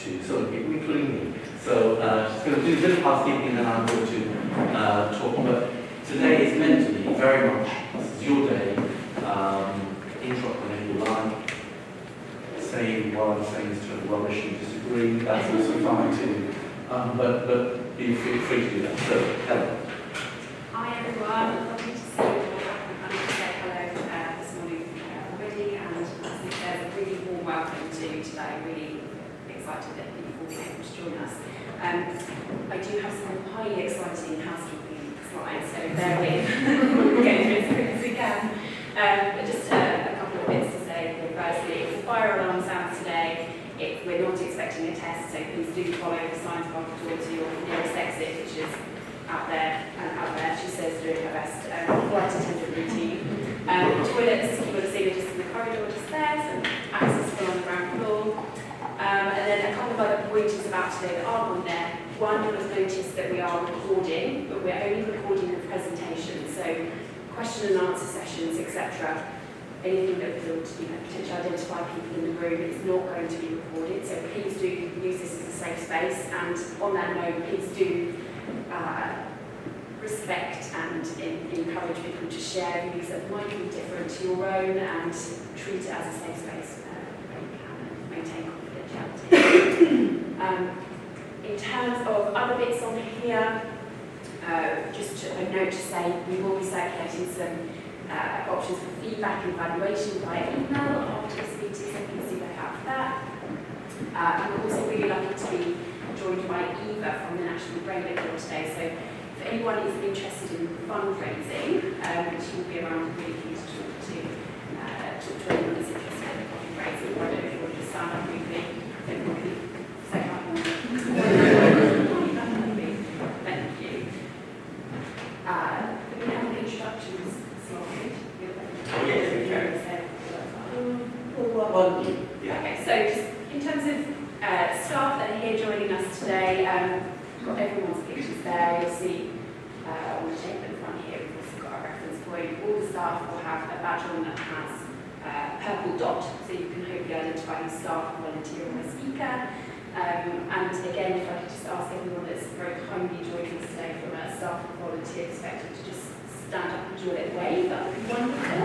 to some of the people, including me. So she's going to do a bit of housekeeping, and then I'm going to talk. But today is meant to be very much, this is your day, interrupt whenever you like. Say while I'm saying this term rubbish and disagree, that's also fine too. But be free to do that. So, Helen. Hi everyone, lovely to see you all. I'm going to say hello this morning already, and I think there's a really warm welcome to today. Really excited that people will be able to join us. I do have some highly exciting housekeeping slides, so bear with. We'll get through as quick as we can. But just a couple of bits to say. Firstly, if the fire alarm sounds today, we're not expecting a test, so please do follow the signs above the door to your nearest exit, which is out there and out there. She says doing her best. Flight attendant routine. Toilets, you will have seen it just in the corridor just there, so access on the ground floor. And then a couple of other pointers about today that aren't on there. One, you'll have noticed that we are recording, but we're only recording the presentation, so question and answer sessions, etc. Anything that would potentially identify people in the room is not going to be recorded, so please do use this as a safe space. And on that note, please do respect and encourage people to share views that might be different to your own, and treat it as a safe space where you can maintain confidentiality. In terms of other bits on here, just a note to say we will be circulating some options for feedback and evaluation via email after this meeting, so please do look out for that. And we're also really lucky to be joined by Eva from the National Brain Board today, so if anyone is interested in fundraising, she will be around, really keen to talk to anyone who's interested in fundraising. I don't know if you want to just stand up briefly, then we can say hi. Thank you. Do we have an introductions slide? Yes, we can. Okay, so just in terms of staff that are here joining us today, you've got everyone's pictures there. You'll see on the table in front here, we've also got a reference point. All the staff will have a badge on that has a purple dot, so you can hopefully identify who's staff, volunteer, or a speaker. And again, if I could just ask everyone that's very kindly joining us today from a staff and volunteer perspective to just stand up and do a little wave, that would be wonderful.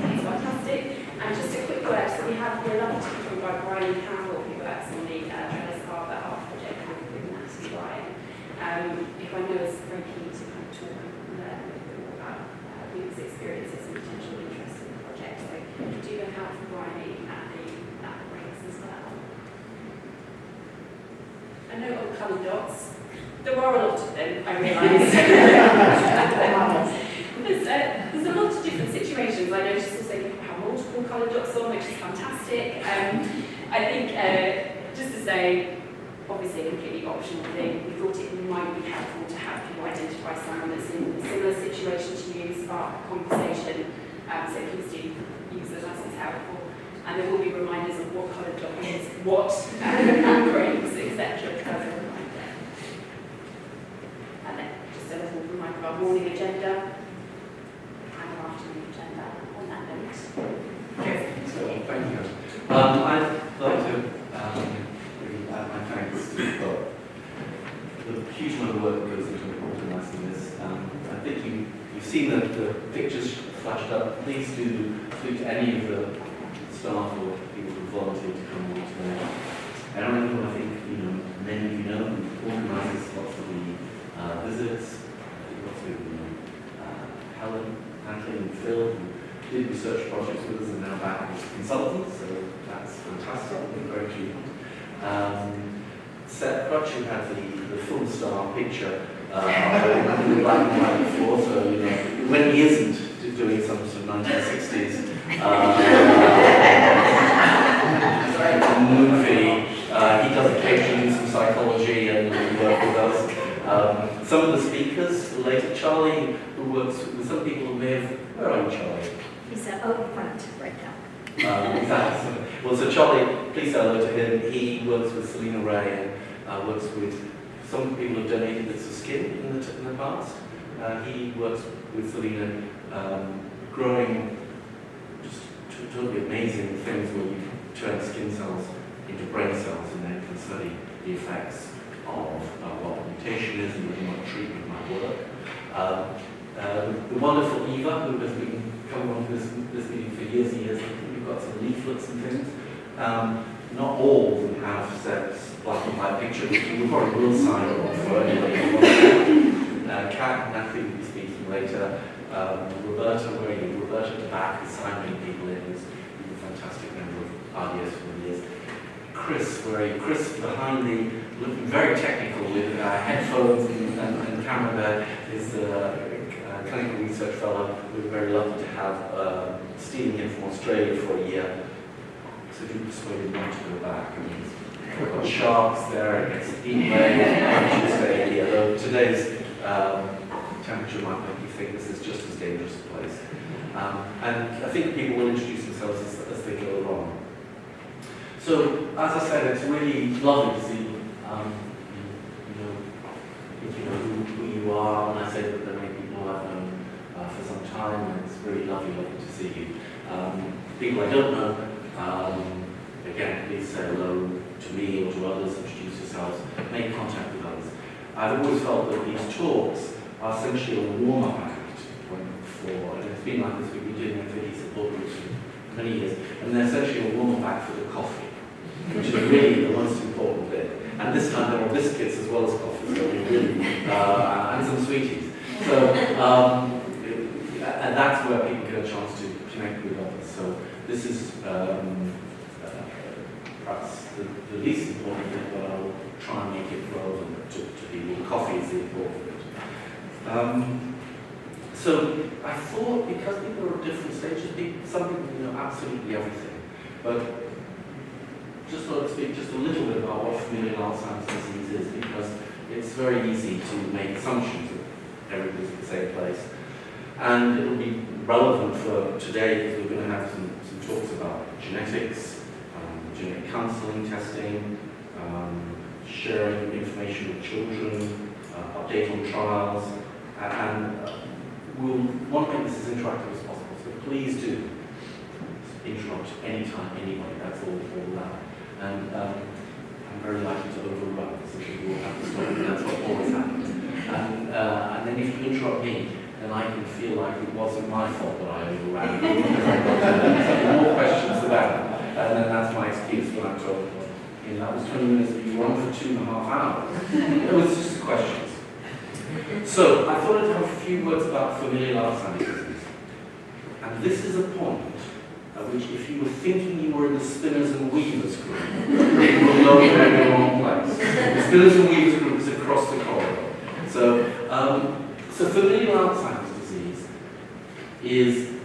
It's fantastic. And just a quick word, so we're lucky to be joined by Brian Campbell, who works on the Trellis Harbour Art Project with Natalie Ryan. If I know is very keen to kind of talk and learn a little bit more about people's experiences and potential interest in the project. So do look out for Brian at the breaks as well. A note on coloured dots. There are a lot of them, I realise. There's a lot of different situations. I noticed also people have multiple coloured dots on, which is fantastic. I think, just to say, obviously a completely optional thing, we thought it might be helpful to have people identify someone that's in a similar situation to you, spark a conversation, so please do use them as it's helpful. And there will be reminders of what coloured dot is, what breaks, etc. as a reminder. And then just a little reminder of our morning agenda and our afternoon agenda on that note. So, thank you. I'd like to really add my thanks to the huge amount of work that goes into organising this. I think you've seen the pictures flashed up. Please do speak to any of the staff or people who volunteer to come along today. I don't know, I think many of you know, who organises lots of the visits. I think lots of people know Helen, and Phil, who did research projects with us and now back as consultants, so that's fantastic. We're very achievement. Crutch, who had the full star picture in the black and white before, so when he isn't doing some sort of 1960s movie, he does occasionally some psychology and work with us. Some of the speakers later, Charlie, who works with some people who may have, where are you, Charlie? He's over front right now. Exactly. Well, so Charlie, please say hello to him. He works with Selena Ray and works with some people who've donated bits of skin in the past. He works with Selena growing just totally amazing things where you turn skin cells study the effects of what mutation is and what treatment might work. The wonderful Eva, who has been coming on to this meeting for years and years, I think we've got some leaflets and things. Not all of them have sets, black and white pictures. We probably will sign up for anybody who wants to. Kat and Natalie will be speaking later. Roberta, where are you? Roberta at the back is signing people in, who's a fantastic member of RDS for years. Chris, where are you? Chris behind the, looking very technical with headphones and camera there, is a clinical research fellow. We're very lucky to have stealing him from Australia for a year. So do persuade him not to go back. I mean, we've got sharks there, it gets heat waves, I should stay here. Though today's temperature might make you think this is just as dangerous a place. And I think people will introduce themselves as they go along. So, as I said, it's really lovely to see you know who you are. And I say that there are many people I've known for some time, and it's really lovely to see you. People I don't know, again, please say hello to me or to others, introduce yourselves, make contact with others. I've always felt that these talks are essentially a warm-up act and it's been like this, we've been doing FAD support groups for many years, and they're essentially a warm-up act for the coffee, which is really the most important bit. And this time there are biscuits as well as coffee, so we really, and some sweeties. So, and that's where people get a chance to connect with others. So this is perhaps the least important thing, but I'll try and make it relevant to people. Coffee is the important bit. So I thought, because people are at different stages, some people know absolutely everything, but just thought I'd speak just a little bit about what familial Alzheimer's disease is, because it's very easy to make assumptions that everybody's at the same place. And it will be relevant for today, because we're going to have some talks about genetics, genetic counselling, testing, sharing information with children, update on trials, and we'll want to make this as interactive as possible, so please do interrupt anytime, anybody, that's all allowed. And I'm very likely to overrun, so people will have to stop, and that's what always happens. And then if you interrupt me, then I can feel like it wasn't my fault that I overran, because I got more questions about it. And then that's my excuse when I'm told, that was 20 minutes, but you were on for 2.5 hours. It was just questions. So, I thought I'd have a few words about familial Alzheimer's disease. And this is a point at which, if you were thinking you were in the Spinners and Weavers group, you were located in the wrong place. The Spinners and Weavers group is across the corridor. So familial Alzheimer's disease is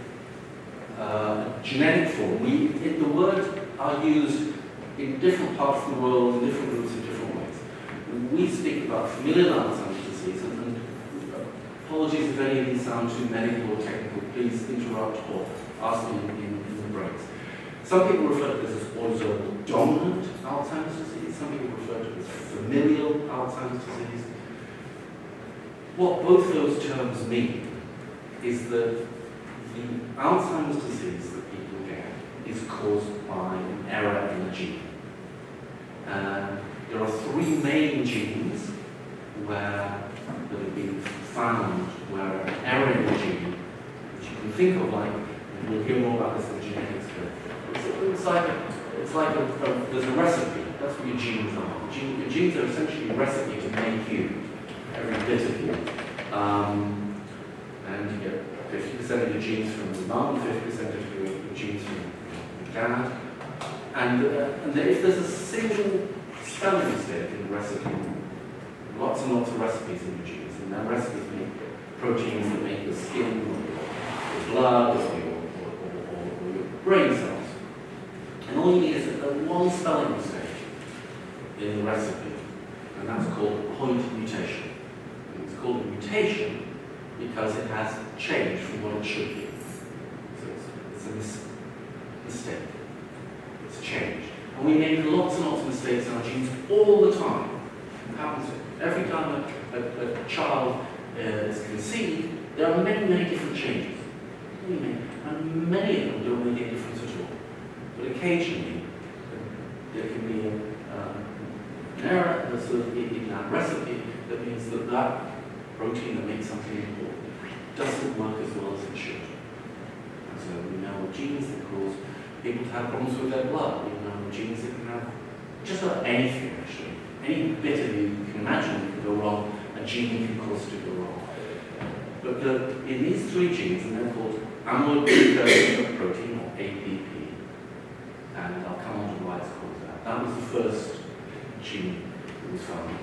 a genetic form. The words are used in different parts of the world, in different groups in different ways. When we speak about familial Alzheimer's disease, and apologies if any of these sound too medical or technical, please interrupt or ask me in the breaks. Some people refer to this as autosomal dominant Alzheimer's disease, some people refer to it as familial Alzheimer's disease. What both those terms mean is that the Alzheimer's disease that people get is caused by an error in a gene. There are 3 main genes that have been found where an error in the gene, which you can think of like, and we'll hear more about this in genetics, but it's like there's a recipe. That's what your genes are. Your genes are essentially a recipe to make you, every bit of you. And you get 50% of your genes from your mum, 50% of your genes from your dad. And if there's a single spelling mistake in the recipe, lots and lots of recipes in your genes, and that recipes make proteins that make your skin, or your blood, or your brain cells. And all you need is one spelling mistake in the recipe, and that's called point mutation. And it's called a mutation because it has changed from what it should be. So it's a mistake. It's changed. And we make lots and lots of mistakes in our genes all the time. It happens every time a child is conceived. There are many, many different changes. And many of them don't make a difference at all. But occasionally, there can be an error in that recipe that means that that protein that makes something important doesn't work as well as it should. And so we know genes that cause people to have problems with their blood. We know genes that can have just about anything, actually. Any bit of you can imagine that can go wrong, a gene can cause it to go wrong. But in these three genes, and they're called amyloid precursor protein, or APP, and I'll come on to why it's called that. That was the first gene that was found.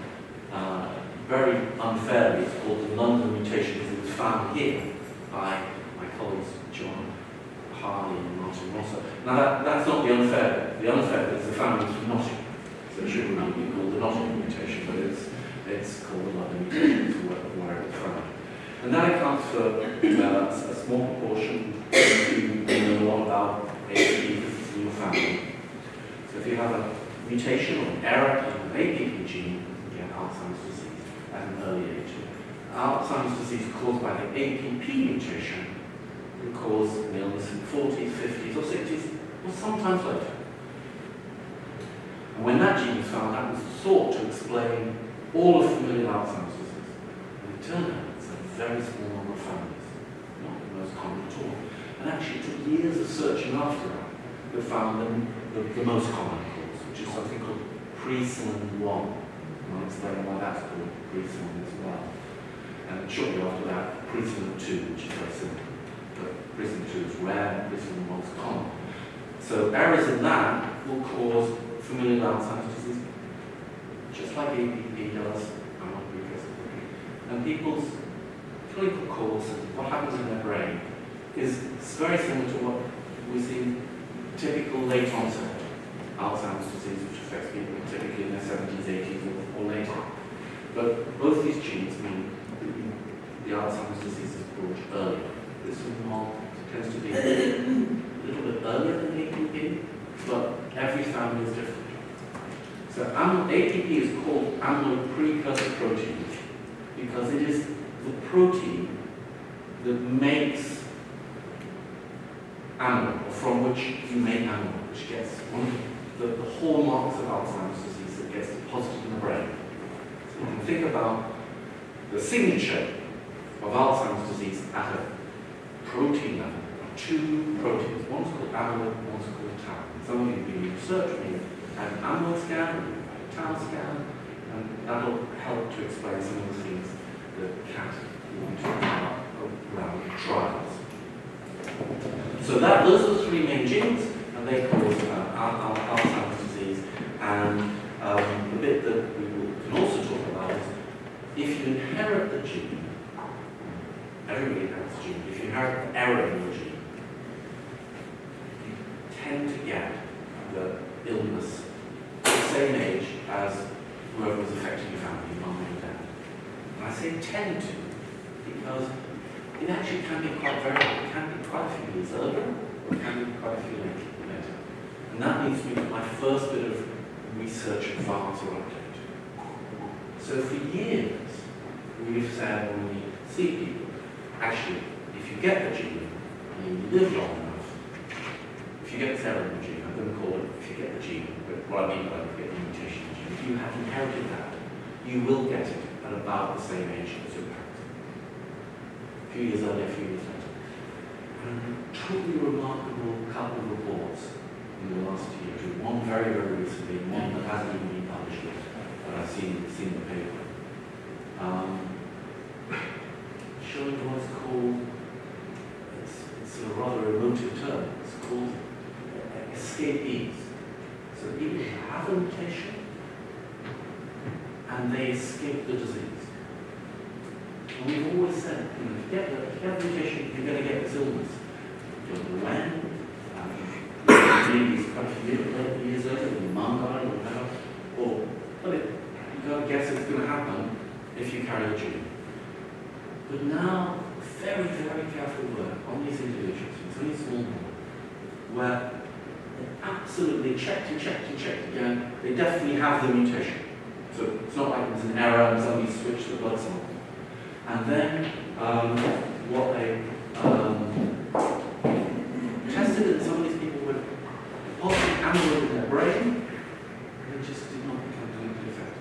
Very unfairly, it's called the London mutation because it was found here by my colleagues John Harley and Martin Rosser. Now that's not the unfair bit. The unfair bit is the found was from Nottingham. So it shouldn't really be called the Nottingham mutation, but it's called the London mutation, is where it was found. And that accounts for a small proportion. You know a lot about APP because it's in your family. So if you have a mutation or an error in an APP gene, you get Alzheimer's disease at an early age. Alzheimer's disease caused by the APP mutation can cause an illness in the 40s, 50s, or 60s, or sometimes later. And when that gene was found, that was thought to explain all of familial Alzheimer's disease. And it turned out it's a very small number of families, not the most common at all. And actually it took years of searching after that that found the most common cause, which is something called presenilin 1. And I'll explain why that's called presenilin as well. And shortly after that, presenilin 2, which is very simple. But presenilin 2 is rare, presenilin 1 is common. So errors in that will cause familial Alzheimer's disease, just like APP does, amyloid precursor protein. And people's clinical course and what happens in their brain is very similar to what we see in typical late onset Alzheimer's disease, which affects people typically in their 70s, 80s, or later. But both these genes mean the Alzheimer's disease is brought earlier. This one tends to be a little bit earlier than APP, but every family is different. So APP is called amyloid precursor protein because it is the protein that makes amyloid, or from which you make amyloid, which gets one of the hallmarks of Alzheimer's disease that gets deposited in the brain. So you can think about the signature of Alzheimer's disease at a protein level. Two proteins, one's called amyloid, one's called tau. Some of you have been in research when you had an amyloid scan, or you had a tau scan, and that'll help to explain some of the things that Kat want to talk about around trials. So those are the three main genes, and they cause Alzheimer's disease. And the bit that we can also talk about is if you inherit the gene, everybody inherits the gene, if you inherit an error in your gene, you tend to get the illness at the same age as whoever was affecting your family, mum or dad. And I say tend to because it actually can be quite variable. It can be quite a few years earlier, or it can be quite a few later. And that leads me to my first bit of research advance or update. So for years, we've said when we see people, actually, if you get the gene and you live long enough, if you get this error in the gene, I'm going to call it if you get the gene, but what I mean by if you get the mutation in the gene, if you have inherited that, you will get it at about the same age as your parents. A few years earlier, a few years later. And a truly remarkable couple of reports in the last year, one very, very recently, and one that hasn't even been published yet, but I've seen the paper. Showing what's called, it's a rather emotive term, it's called escapees. So people have a mutation and they escape the disease. And we've always said, if you get the mutation, you're going to get this illness. You don't know when, maybe it's quite a few years later, when your mum died or whatever, but you've got to guess it's going to happen if you carry the gene. But now, very, very careful work on these individuals, it's only a small number, where they absolutely checked again, they definitely have the mutation. So it's not like there's an error and somebody switched the blood sample. And then what they tested in some of these people with positive amyloid in their brain, they just did not become clinically effective.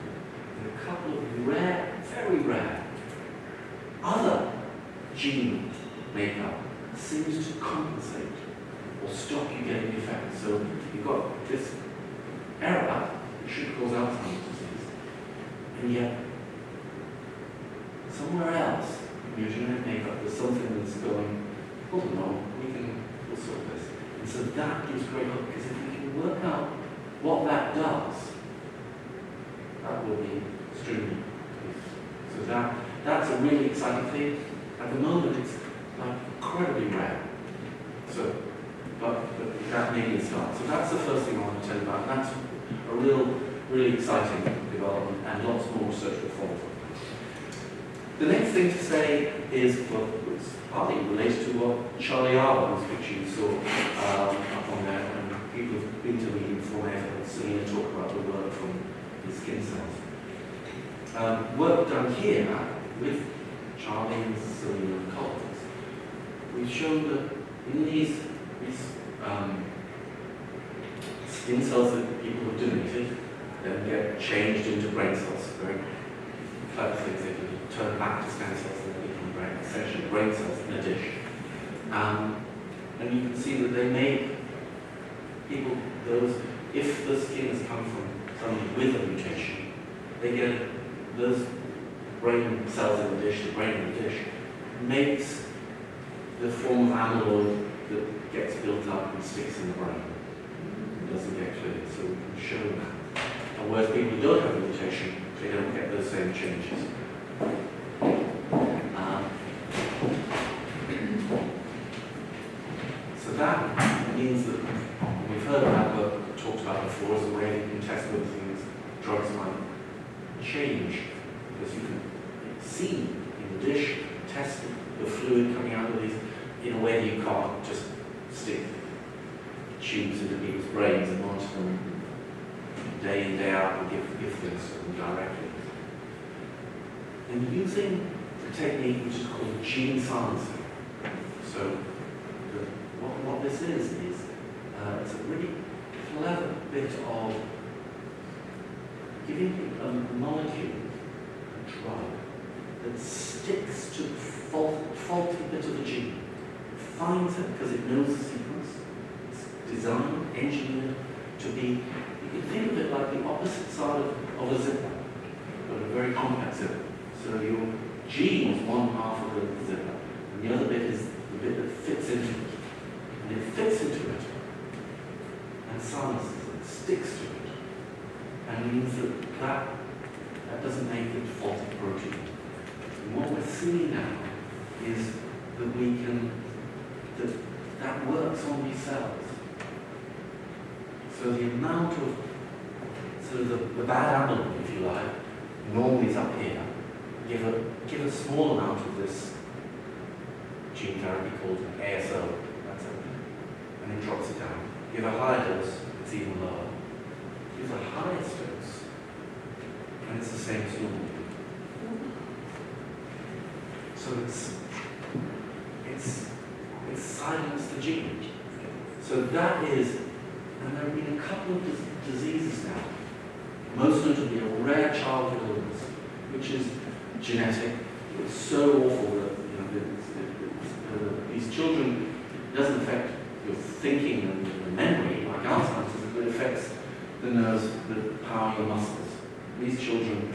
very rare. Other gene makeup seems to compensate or stop you getting the effect. So you've got this error that should cause Alzheimer's disease, and yet somewhere else in your genetic makeup there's something that's going, hold on, we'll sort this. And so that gives great hope, because if we can work out what that does, that will be extremely useful. So that's a really exciting thing. At the moment it's like incredibly rare. So, but that may be a start. So that's the first thing I want to tell you about. That's a really exciting development, and lots more research will follow. The next thing to say is, well, it's partly related to what Charlie Arwin's picture you saw up on there, and people who've been to the meeting before may have seen him talk about the work from his skin cells. Work done here with Charlie and Cecilia and colleagues, we've shown that in these skin cells that people have donated then get changed into brain cells. Very clever things. They can turn back to stem cells and then become essentially brain cells in a dish. And you can see that they make people, if the skin has come from somebody with a mutation, they get those brain cells in the dish, the brain in the dish, makes the form of amyloid that gets built up and sticks in the brain. It doesn't get cleared, so we can show that. And whereas people who don't have a mutation, they don't get those same changes. So that means that we've heard that work talked about before as a way you can test whether things, drugs might change, because you can see in the dish, test the fluid coming out of these in a way that you can't just stick tubes into people's brains and monitor them day in, day out and give things to them directly. And using a technique which is called gene silencing. So what this is it's a really clever bit of giving a molecule, a drug, that sticks to the faulty bit of the gene. It finds it because it knows the sequence. It's designed, engineered to be, you can think of it like the opposite side of a zipper, but a very compact zipper. So your gene is one half of the zipper, and the other bit is the bit that fits into it. And it fits into it, and silences it, sticks to it, and means that doesn't make it faulty protein. And what we're seeing now is that that works on these cells. So the amount of, the bad amyloid, if you like, normally is up here. Give a small amount of this gene therapy called ASO, that's it, and it drops it down. Give a higher dose, it's even lower. Give the highest dose, and it's the same as normal. So it's silenced the gene. So that is, and there have been a couple of diseases now, most notably a rare childhood illness, which is genetic. It's so awful that these children, it doesn't affect your thinking and your memory like Alzheimer's, but it affects the nerves that power your muscles. These children,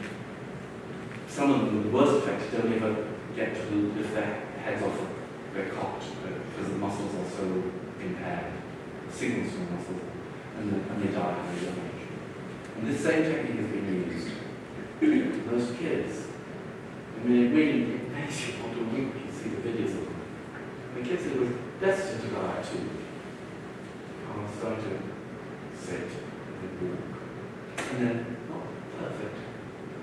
some of them, the worst affected, don't ever get to lift their heads off their cot because the muscles are so impaired, the signals from the muscles, and they die at a young age. And this same technique has been used. Those kids, I mean, it really makes you want to weep when you see the videos of them. The kids who were destined to die too are starting to sit and walk. And they're not perfect.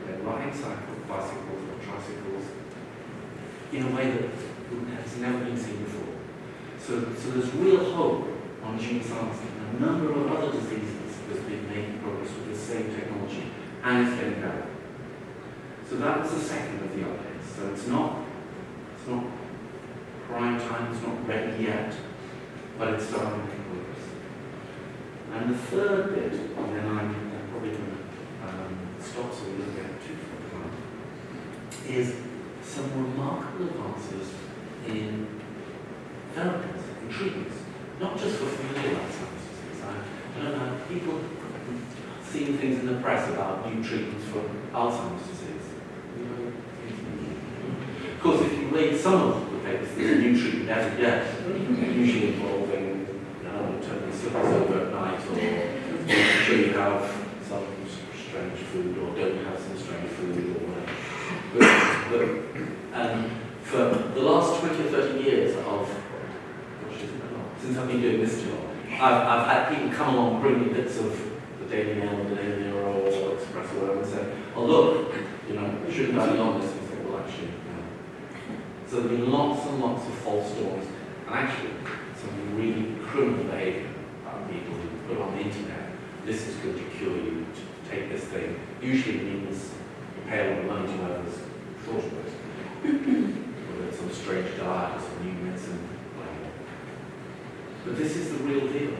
They're riding bicycles or tricycles in a way that has never been seen before. So there's real hope on gene silencing. A number of other diseases has been making progress with the same technology, and it's getting better. So that was the second of the updates. So it's not prime time, it's not ready yet, but it's starting to make progress. And the third bit, and then I'm probably going to stop so we don't get too far behind, is some remarkable advances in therapies, in treatments, not just for familial Alzheimer's disease. I don't know, people seeing things in the press about new treatments for Alzheimer's disease. Of course, if you read some of the papers, there's a new treatment every day, usually involving turning slippers over at night, or making sure you have some strange food, or don't have some strange food, or whatever. But for the last 20 or 30 years since I've been doing this job, I've had people come along bring me bits of the Daily Mail, the Daily Mirror, or Express, or whatever, and say, oh look, shouldn't I be on this? And say, well actually, no. So there have been lots and lots of false stories, and actually some really criminal behaviour about people who put on the internet, this is going to cure you, take this thing. Usually it means you pay a lot of money to whoever's thought of it. Whether it's some strange diet or some new medicine. But this is the real deal.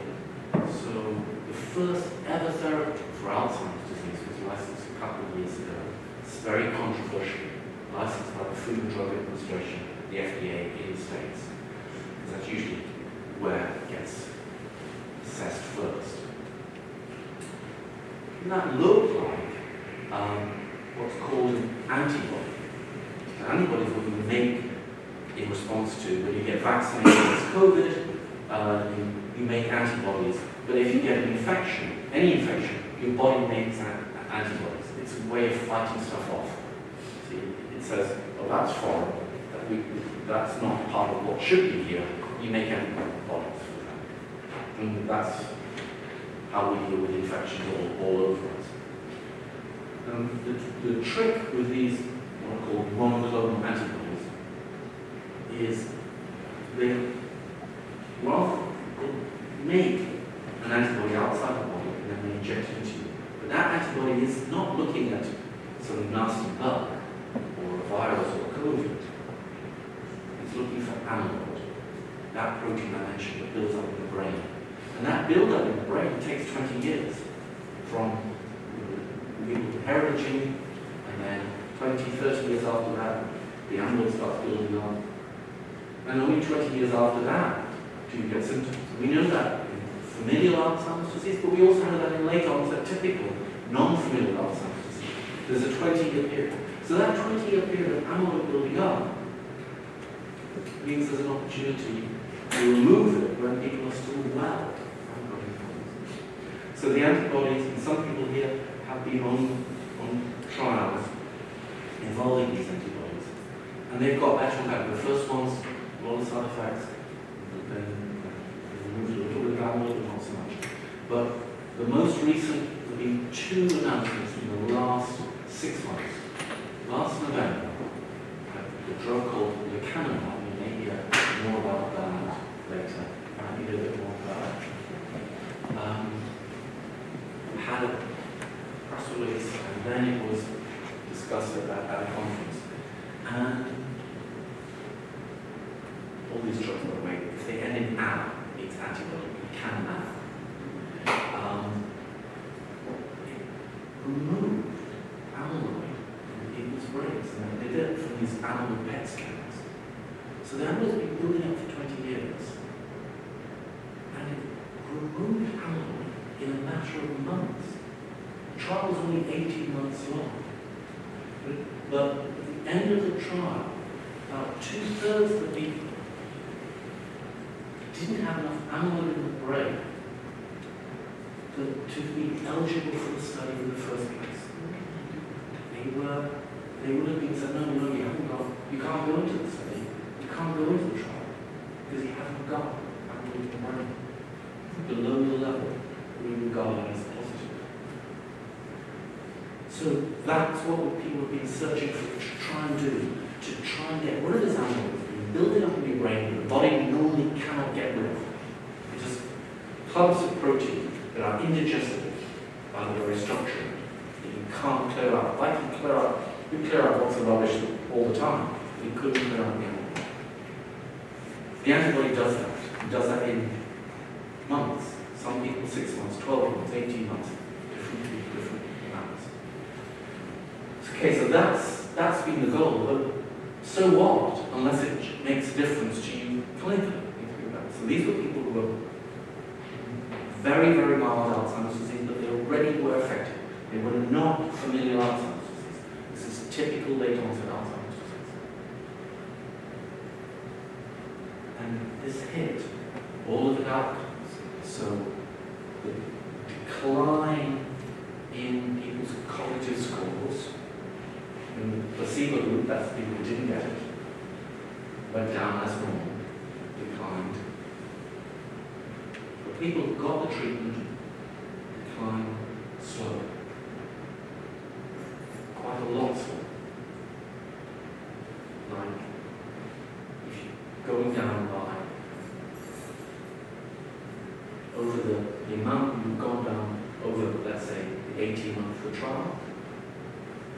So the first ever therapy for Alzheimer's disease was licensed a couple of years ago. It's very controversial. Licensed by the Food and Drug Administration, the FDA in the States. Because that's usually where it gets assessed first. And that looked like what's called an antibody. So antibodies are what you make in response to when you get vaccinated against COVID. You make antibodies, but if you get an infection, any infection, your body makes antibodies. It's a way of fighting stuff off. See, it says, oh, that's foreign, that's not part of what should be here. You make antibodies for that. And that's how we deal with infections all over us. The trick with these, what are called monoclonal antibodies, is they make an antibody outside the body and then they inject it into you. But that antibody is not looking at some nasty bug or a virus or a COVID. It's looking for amyloid, that protein I mentioned that builds up in the brain. And that build-up in the brain takes 20 years from people with heritage, and then 20, 30 years after that, the amyloid starts building up. And only 20 years after that, do you get symptoms. We know that in familial Alzheimer's disease, but we also know that in late onset typical non-familial Alzheimer's disease. There's a 20-year period. So that 20-year period of amyloid building up means there's an opportunity to remove it when people are still well. So the antibodies, and some people here have been on trials involving these antibodies. And they've got better and better. The first ones, a lot of side effects, then removed a little bit of amyloid, but not so much. But the most recent, there have been 2 announcements in the last 6 months. Last November, the drug called lecanemab, you may hear more about that later, I need a bit more about that, had a press release, and then it was discussed at a conference. And all these drugs, by the way, if they end in "ab," it's antibody, lecanemab. It removed amyloid from people's brains, and they did it from these amyloid PET scans. So the amyloid's been building up for 20 years, and it removed amyloid in a matter of months. The trial was only 18 months long. But at the end of the trial, about 2/3 of the people didn't have enough amyloid in the brain to be eligible for the study in the first place. They would have been said, no, you can't go into the study, you can't go into the trial, because you haven't got amyloid in the brain. Below the level we regard as positive. So that's what people have been searching for, to try and do, to try and get rid of this amyloid. Build it up in your brain that the body normally cannot get rid of. It's just clumps of protein that are indigestible by the very structure that you can't clear out. Like you clear out lots of rubbish all the time. You couldn't clear out the amyloid. The antibody does that. It does that in months. Some people 6 months, 12 months, 18 months. Different people, different amounts. Okay, so that's that's been the goal, but so what, unless it makes a difference to you clinically. So these were people who were very, very mild Alzheimer's disease, but they already were affected. They were not familial Alzheimer's disease. This is typical late onset Alzheimer's disease. And this hit all of the outcomes. So the decline in people's cognitive scores in the placebo group, that's the people who didn't get it, went down as normal, declined. The people who got the treatment declined slow. Quite a lot slow. Like, if you're going down by over the amount you've gone down over, let's say, the 18 months of the trial,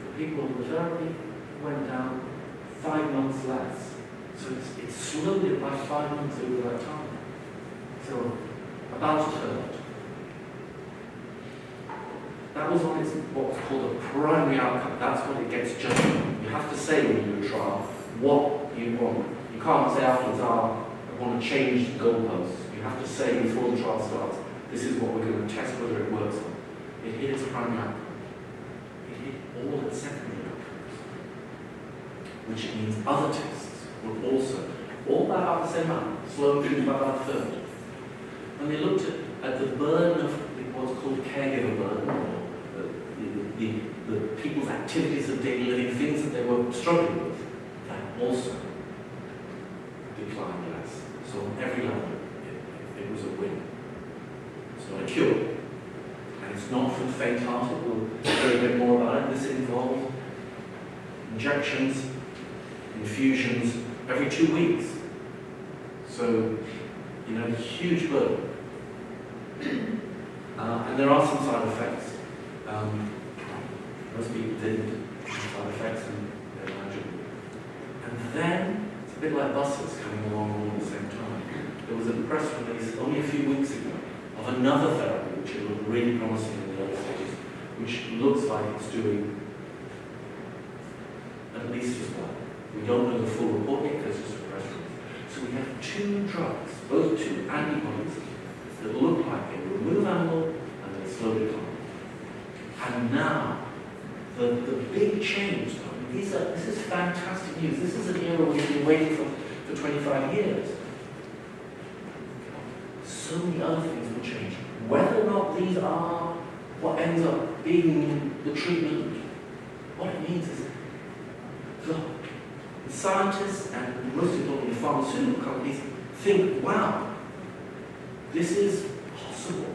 the people on the therapy went down 5 months less. So it's slowed it by 5 months over that time. So about a third. That was on its what's called a primary outcome. That's what it gets judged on. You have to say when you do a trial what you want. You can't say afterwards, I want to change the goalposts. You have to say before the trial starts, this is what we're going to test whether it works on. It hit its primary outcome. It hit all its secondary outcomes. Which means other tests will also, all by about the same amount, slow down by about a third. When they looked at the burden of what's called caregiver burden, or the people's activities of daily living, things that they were struggling with, that also declined less. So on every level, it was a win. It's not a cure. And it's not for the faint-hearted. We'll hear a bit more about it. This involved injections, infusions every 2 weeks. So, huge burden. And there are some side effects. Most people didn't have side effects, and they're manageable. And then, it's a bit like buses coming along all at the same time. There was a press release only a few weeks ago of another therapy which looked really promising in the early stages, which looks like it's doing at least as well. We don't know the full report yet because it's just a press release. So we have 2 drugs, both 2 antibodies, that look like they remove amyloid and they slow decline. And now, the big change, this is fantastic news. This is an era we've been waiting for 25 years. So many other things will change. Whether or not these are what ends up being the treatment, what it means is the scientists and most importantly the pharmaceutical companies think, wow, this is possible.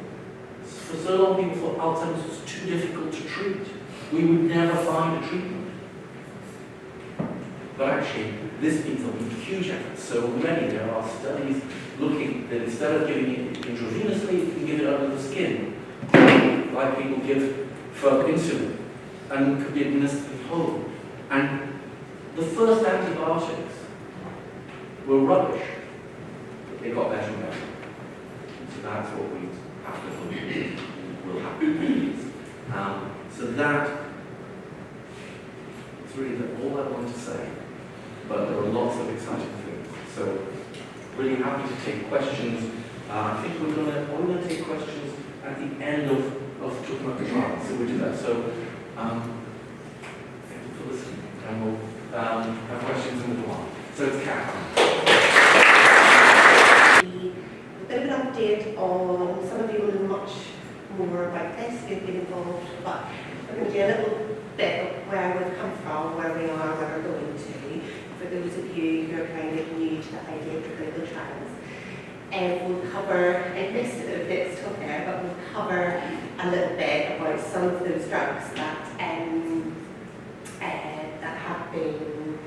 For so long people thought Alzheimer's was too difficult to treat. We would never find a treatment. But actually, this means a huge effort. So already there are studies looking that instead of giving it intravenously, you can give it under the skin, like people give for insulin, and could be administered at home. And the first antibiotics were rubbish, but they got better and better. So that's what we have to believe will happen. So that is really all I want to say. But there are lots of exciting things. So really happy to take questions. I think we're going to take questions at the end of talking about the trial. So we'll do that. So thank you for listening. And we'll have questions in a little while. So it's Catherine. A bit of an update on, some of you will know much more about this, you've been involved, but we're going to do a little bit of where we've come from, where we are, where we're going to. For those of you who are kind of new to the idea of clinical trials. We'll cover, and missed a little bit still there, but we'll cover a little bit about some of those drugs that that have been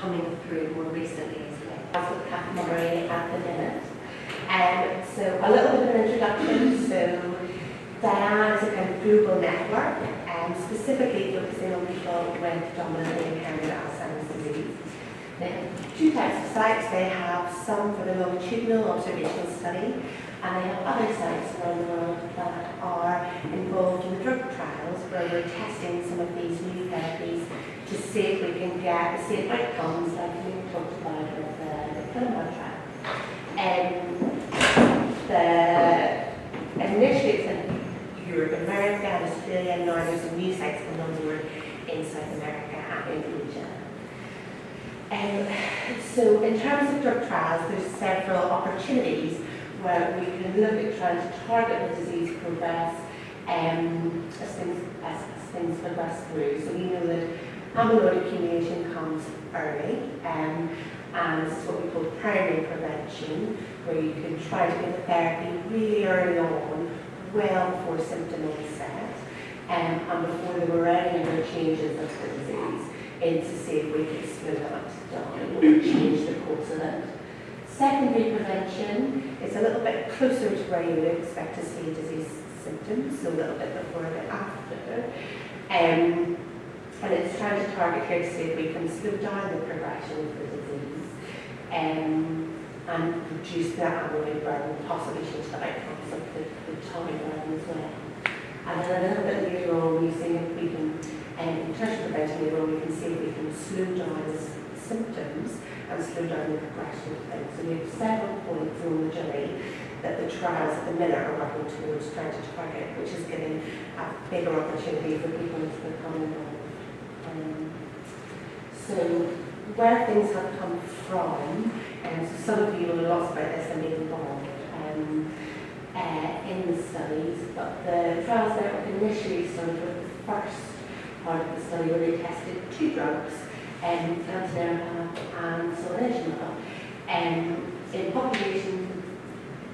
coming through more recently as well. That's with memory at the minute. So a little bit of an introduction. So DIAN is a kind of global network, specifically focusing on people with dominantly inherited Alzheimer's disease. They have 2 types of sites. They have some for the longitudinal observational study, and they have other sites around the world that are involved in the drug trials where we're testing some of these new therapies to see if we can get the same outcomes like we talked about with the clinical trial. Initially it's in Europe, America, and Australia, and now there's some new sites coming on board in South America and in Asia. So in terms of drug trials, there's several opportunities where we can look at trying to target the disease progress as things progress through. So we know that amyloid accumulation comes early, and this is what we call primary prevention, where you can try to give a therapy really early on, well before symptom onset, and before there were any other changes of the disease, and to see if we can slow that down or change the course of it. Secondary prevention is a little bit closer to where you would expect to see disease symptoms, so a little bit before and after. And it's trying to target here to see if we can slow down the progression of the disease and reduce the amyloid burden, possibly change the outcomes of the tau burden as well. And then a little bit later on, we see if we can, in terms of prevention later on, we can see if we can slow down the symptoms and slow down the progression of things. So we have several points on the journey that the trials at the minute are working towards trying to target, which is giving a bigger opportunity for people to become involved. So where things have come from, and so some of you will know lots about this and be involved in the studies, but the trials that initially started with the first part of the study where they tested two drugs, gantenerumab and solanezumab, in populations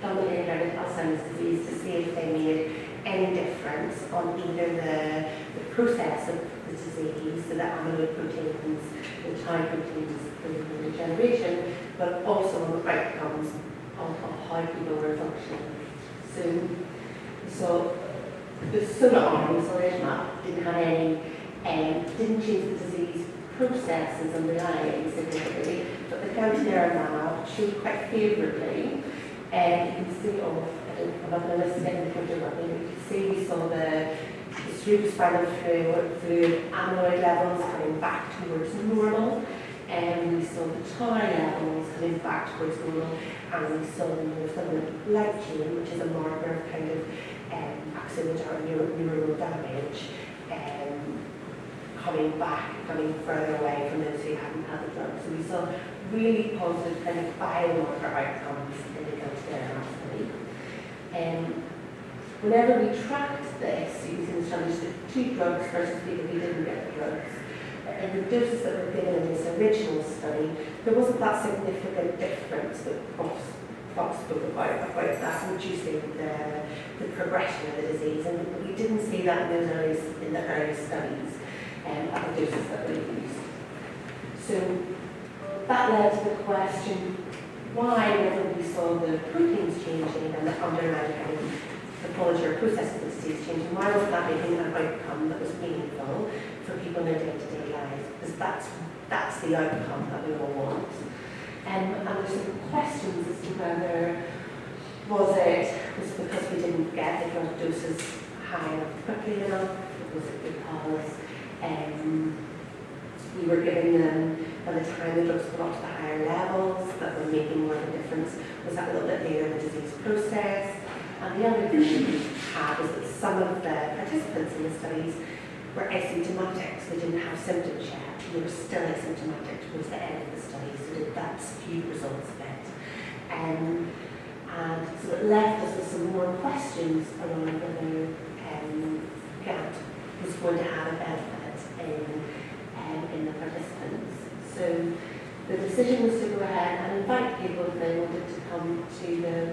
dominated by Alzheimer's disease to see if they made any difference on either the process of the disease, so the amyloid proteins, the tau proteins, the degeneration, but also on the outcomes of how people were functioning. So the solar arm, solanezumab, didn't have any, didn't change the disease processes underlying significantly, but the gantenerumab showed quite favourably. And you can see, I'm not going to list it in front of you, you can see we saw the cerebrospinal fluid amyloid levels coming back towards normal, and we saw the tau levels coming back towards normal, and we saw the neurofilament light chain, which is a marker of kind of axonal neuronal damage, coming further away from those who hadn't had the drug. So we saw really positive kind of biomarker outcomes in the gantenerumab study. Whenever we tracked this using studies with two drugs versus people who didn't get the drugs, and the doses that were given in this original study, there wasn't that significant difference that Prof spoke about that reducing the progression of the disease, and we didn't see that in the early studies at the doses that we used. So that led to the question, why, whenever we saw the proteins changing and the underlying kind of pathology or process of the disease changing, why wasn't that making an outcome that was meaningful for people in their day-to-day lives? Because that's the outcome that we all want. And there's some questions as to whether was because we didn't get the drug doses high enough quickly enough, was it because we were giving them, by the time the drugs got up to the higher levels, that were making more of a difference? Was that a little bit later in the disease process? And the other thing we had was that some of the participants in the studies were asymptomatic, so they didn't have symptoms yet. They were still asymptomatic towards the end of the study, so that skewed results a bit. And so it left us with some more questions around whether GANT was going to have a benefit in the participants. So the decision was to go ahead and invite people if they wanted to come to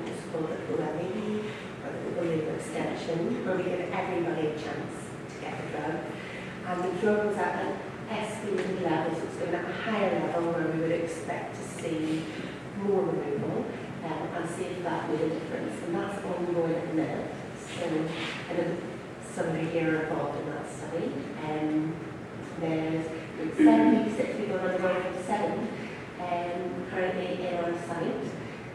what's called the OLED, or the open label extension, where we give everybody a chance to get the drug. And the drug was at an escalated level, so it's going at a higher level where we would expect to see more removal and see if that made a difference. And that's ongoing at the minute. So I know somebody here involved in that study. There's 76 people on the 157 currently in our site,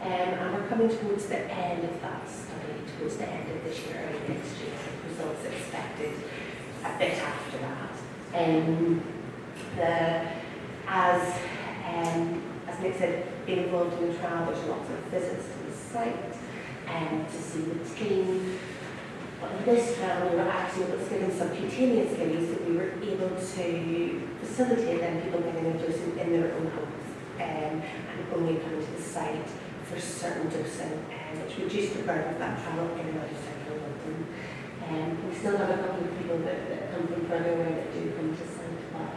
and we're coming towards the end of that study, towards the end of this year and next year. Results expected a bit after that. As Nick said, being involved in the trial, there's lots of visits to the site and to see the team. But in this trial, we were actually able to give them subcutaneous studies that we were able to facilitate them people getting a dose in their own homes and only coming to the site for certain dosing, which reduced the burden of that travel in and out of central London. We still have a couple of people that come from further away that do come to site, but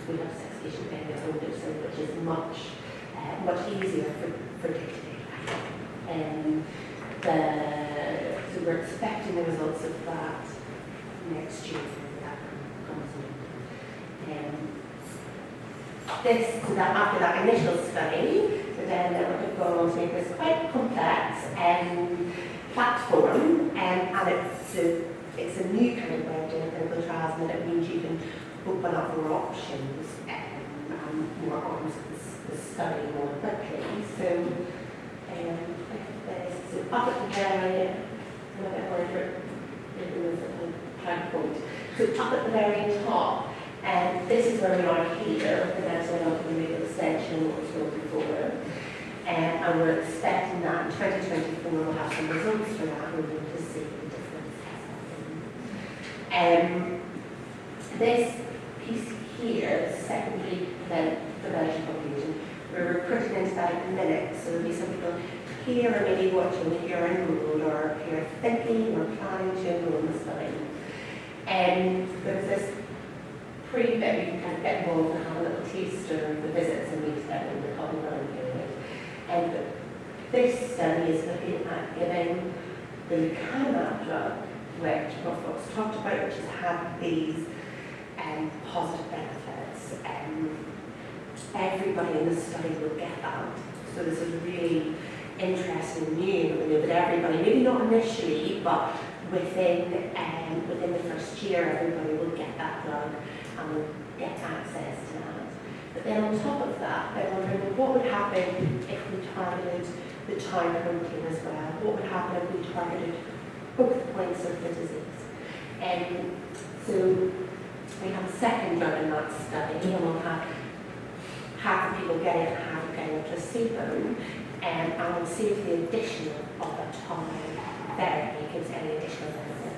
so we have 6 patients getting their own dosing, which is much easier for day-to-day life. So we're expecting the results of that next year when that comes in. After that initial study, the DIAN network have gone on to make this quite complex platform, and it's a new kind of way of doing clinical trials, and it means you can open up more options and more arms of the study more quickly. So up at the very, so up at the very top, and this is where we are here, the National Legal Extension, what was going before. And we're expecting that in 2024 we'll have some results for that, we're going to see the difference. This piece here, the secondary prevention population, we're recruiting into that in a minute, so there'll be some people here are maybe watching if you're enrolled or if you're thinking or planning to enroll in the study. There's this pre-bit where you can kind of get involved and have a little taster of the visits and meet them in the common running period. And this study is looking at giving the lecanemab drug, which Prof talked about, which has had these positive benefits. Everybody in the study will get that. So this is really interesting and new, that everybody, maybe not initially, but within the first year, everybody will get that drug and will get access to that. But then on top of that, they're wondering, well, what would happen if we targeted the Tait protein as well? What would happen if we targeted both points of the disease? So we have a second drug in that study, and we'll have half the people getting it and half getting a placebo. And we'll see if the addition of a Tait therapy gives any additional benefit.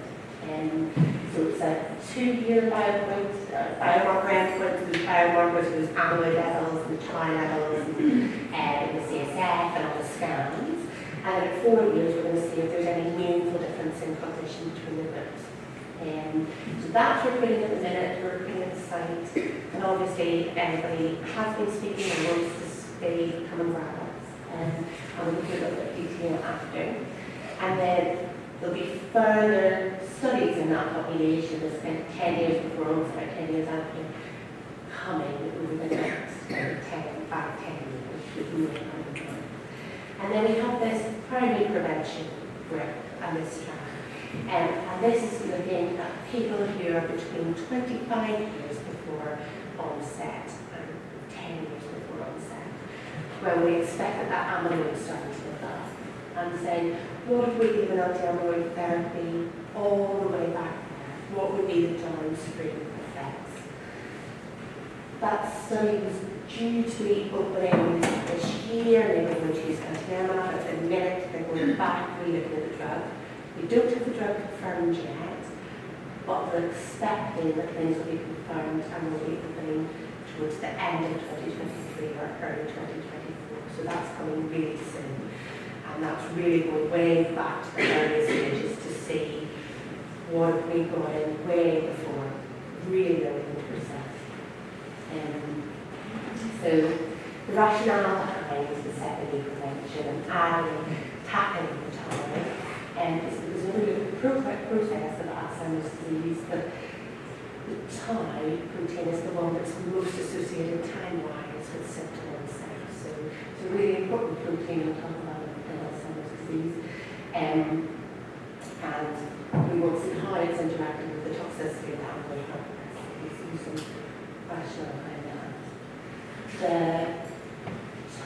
So it's a 2-year biomarker endpoint, so there's biomarkers, there's amyloid levels, and Tait levels, and the CSF, and all the scans. And at 4 years, we're going to see if there's any meaningful difference in cognition between the groups. So that's what we're putting at the minute, we're putting at the site. And obviously, if anybody has been speaking and wants to stay, come and grab us. And we'll do a little bit of detail after. And then there'll be further studies in that population that spent 10 years before onset, 10 years after, coming over the next 10 years. And then we have this primary prevention group and this trial. And this is looking at people who are between 25 years before onset and 10 years before onset, where we expect that amyloid is starting to build up, and saying, what if we give an anti-amyloid therapy all the way back there? What would be the downstream effects? That study was due to be opening this year. They were going to use anti-amyloid. At the minute, they're going back, re-looking at the drug. We don't have the drug confirmed yet, but we're expecting that things will be confirmed and will be opening towards the end of 2023 or early 2024. So that's coming really soon. And that's really going way back to the early stages to see what we got in way before, really in the process. So the rationale behind the secondary prevention and adding tackling the time is because when we look at the process of Alzheimer's disease, the Tait protein is the one that's most associated time-wise with symptom onset. So it's a really important protein to talk about in Alzheimer's disease. And we will see how it's interacting with the toxicity of that amyloid complex. We see some rationale behind that. The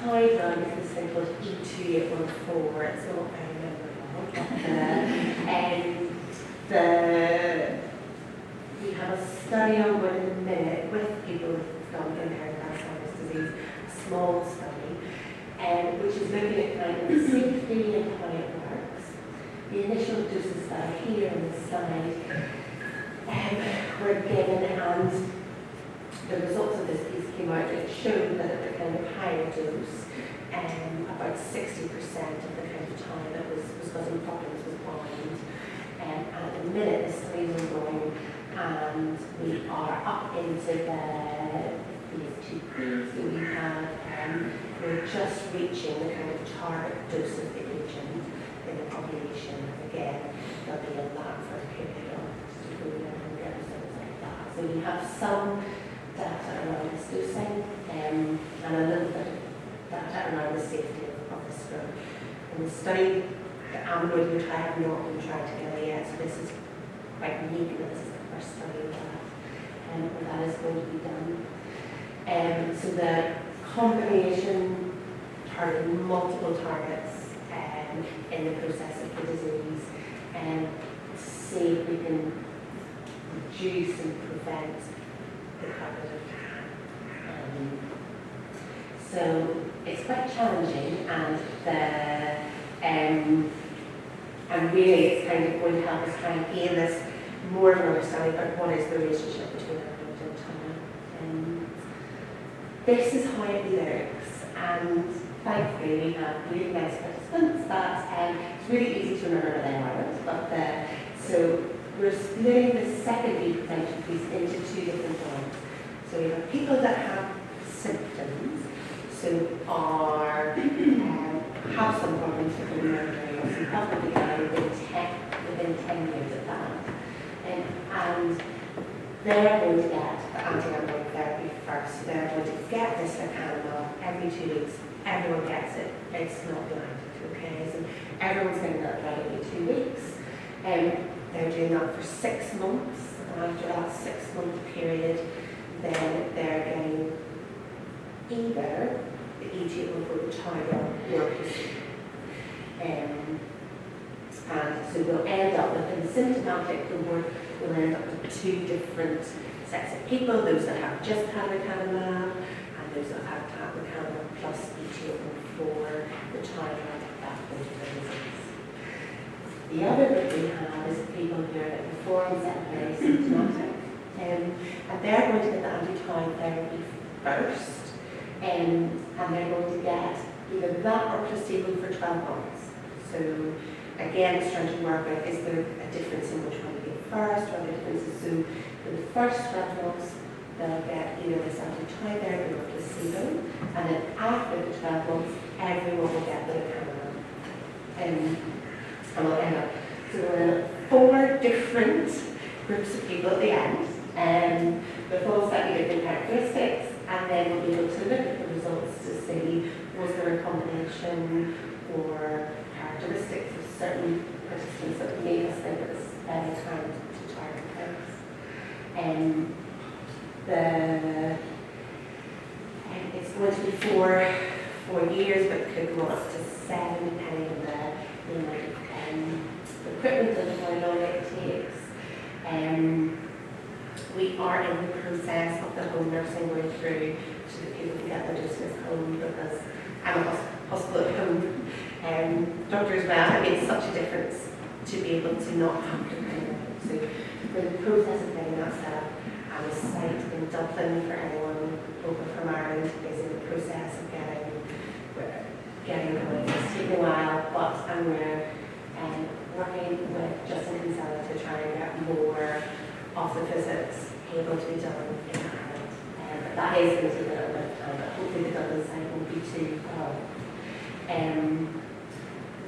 Tait drug is this thing called E2814. It's not very we have a study ongoing in a minute with people people with impaired Alzheimer's disease, a small study, which is looking at kind of the safety and how it works. The initial doses that are here on the slide were given, and the results of this piece came out. It showed that at the kind of higher dose, about 60% of the kind of time that was causing problems was blind. And at the minute, the study is ongoing, and we are up into the phase 2B. So we have, we're just reaching the kind of target dose of the agent in the population. And again, there'll be a lot for a period of 2 or something like that. So we have some data around this dosing, and a little bit of data around the safety of this drug. And the study, the amyloid which I have not been tried together yet, so this is quite unique, and this is the first study of that, where that is going to be done. So the combination targeting multiple targets in the process of the disease, and see if we can reduce and prevent the cognitive decline. So it's quite challenging, and really it's kind of going to help us try and gain this more of an understanding about what is the relationship between amyloid and time. This is how it looks, and thankfully we have really nice participants that it's really easy to remember where they are. So we're splitting the secondary prevention piece into 2 different ones. So we have people that have symptoms, so have some problems with their memory or some problem with that within 10 years of that. And they're going to get the anti-amyloid therapy first. So they're going to get this lecanemab every 2 weeks. Everyone gets it. It's not blinded, okay? So everyone's getting that drug every 2 weeks. They're doing that for 6 months. And after that 6-month period, then they're getting either the EG145 or placebo. And so we'll end up with, the symptomatic cohort, we'll end up with 2 different sets of people, those that have just had lecanemab, and those that have had lecanemab plus EG145, the time at that point of the disease. The other group we have is people here that perform very symptomatic, and they're going to get the anti-tau therapy first, and they're going to get either that or placebo for 12 months. So again, it's trying to work out, is there a difference in which one you get first, or the differences? So for the first 12 months, they'll get either this anti-tau therapy or placebo, and then after the 12 months, everyone will get the lecanemab. And we'll end up, so we'll end up 4 different groups of people at the end, with all slightly different characteristics, and then we'll be able to look at the results to see, was there a combination or characteristics of certain participants that made us think it was better time to target those. It's going to be 4 years, but could go up to 7 depending on the amount of equipment and how long it takes. We are in the process of the home nursing going through so that people can get their doses at home, because I'm a hospital at home doctor as well. It makes such a difference to be able to not have to kind of. So we're in the process of getting that set up, and a site in Dublin for anyone over from Ireland is in the process of getting going. It's taken a while, but we're working with Justin Kinsella to try and get more of the visits able to be done in Ireland. But that is going to take a little bit of time, but hopefully the Dublin site won't be too long.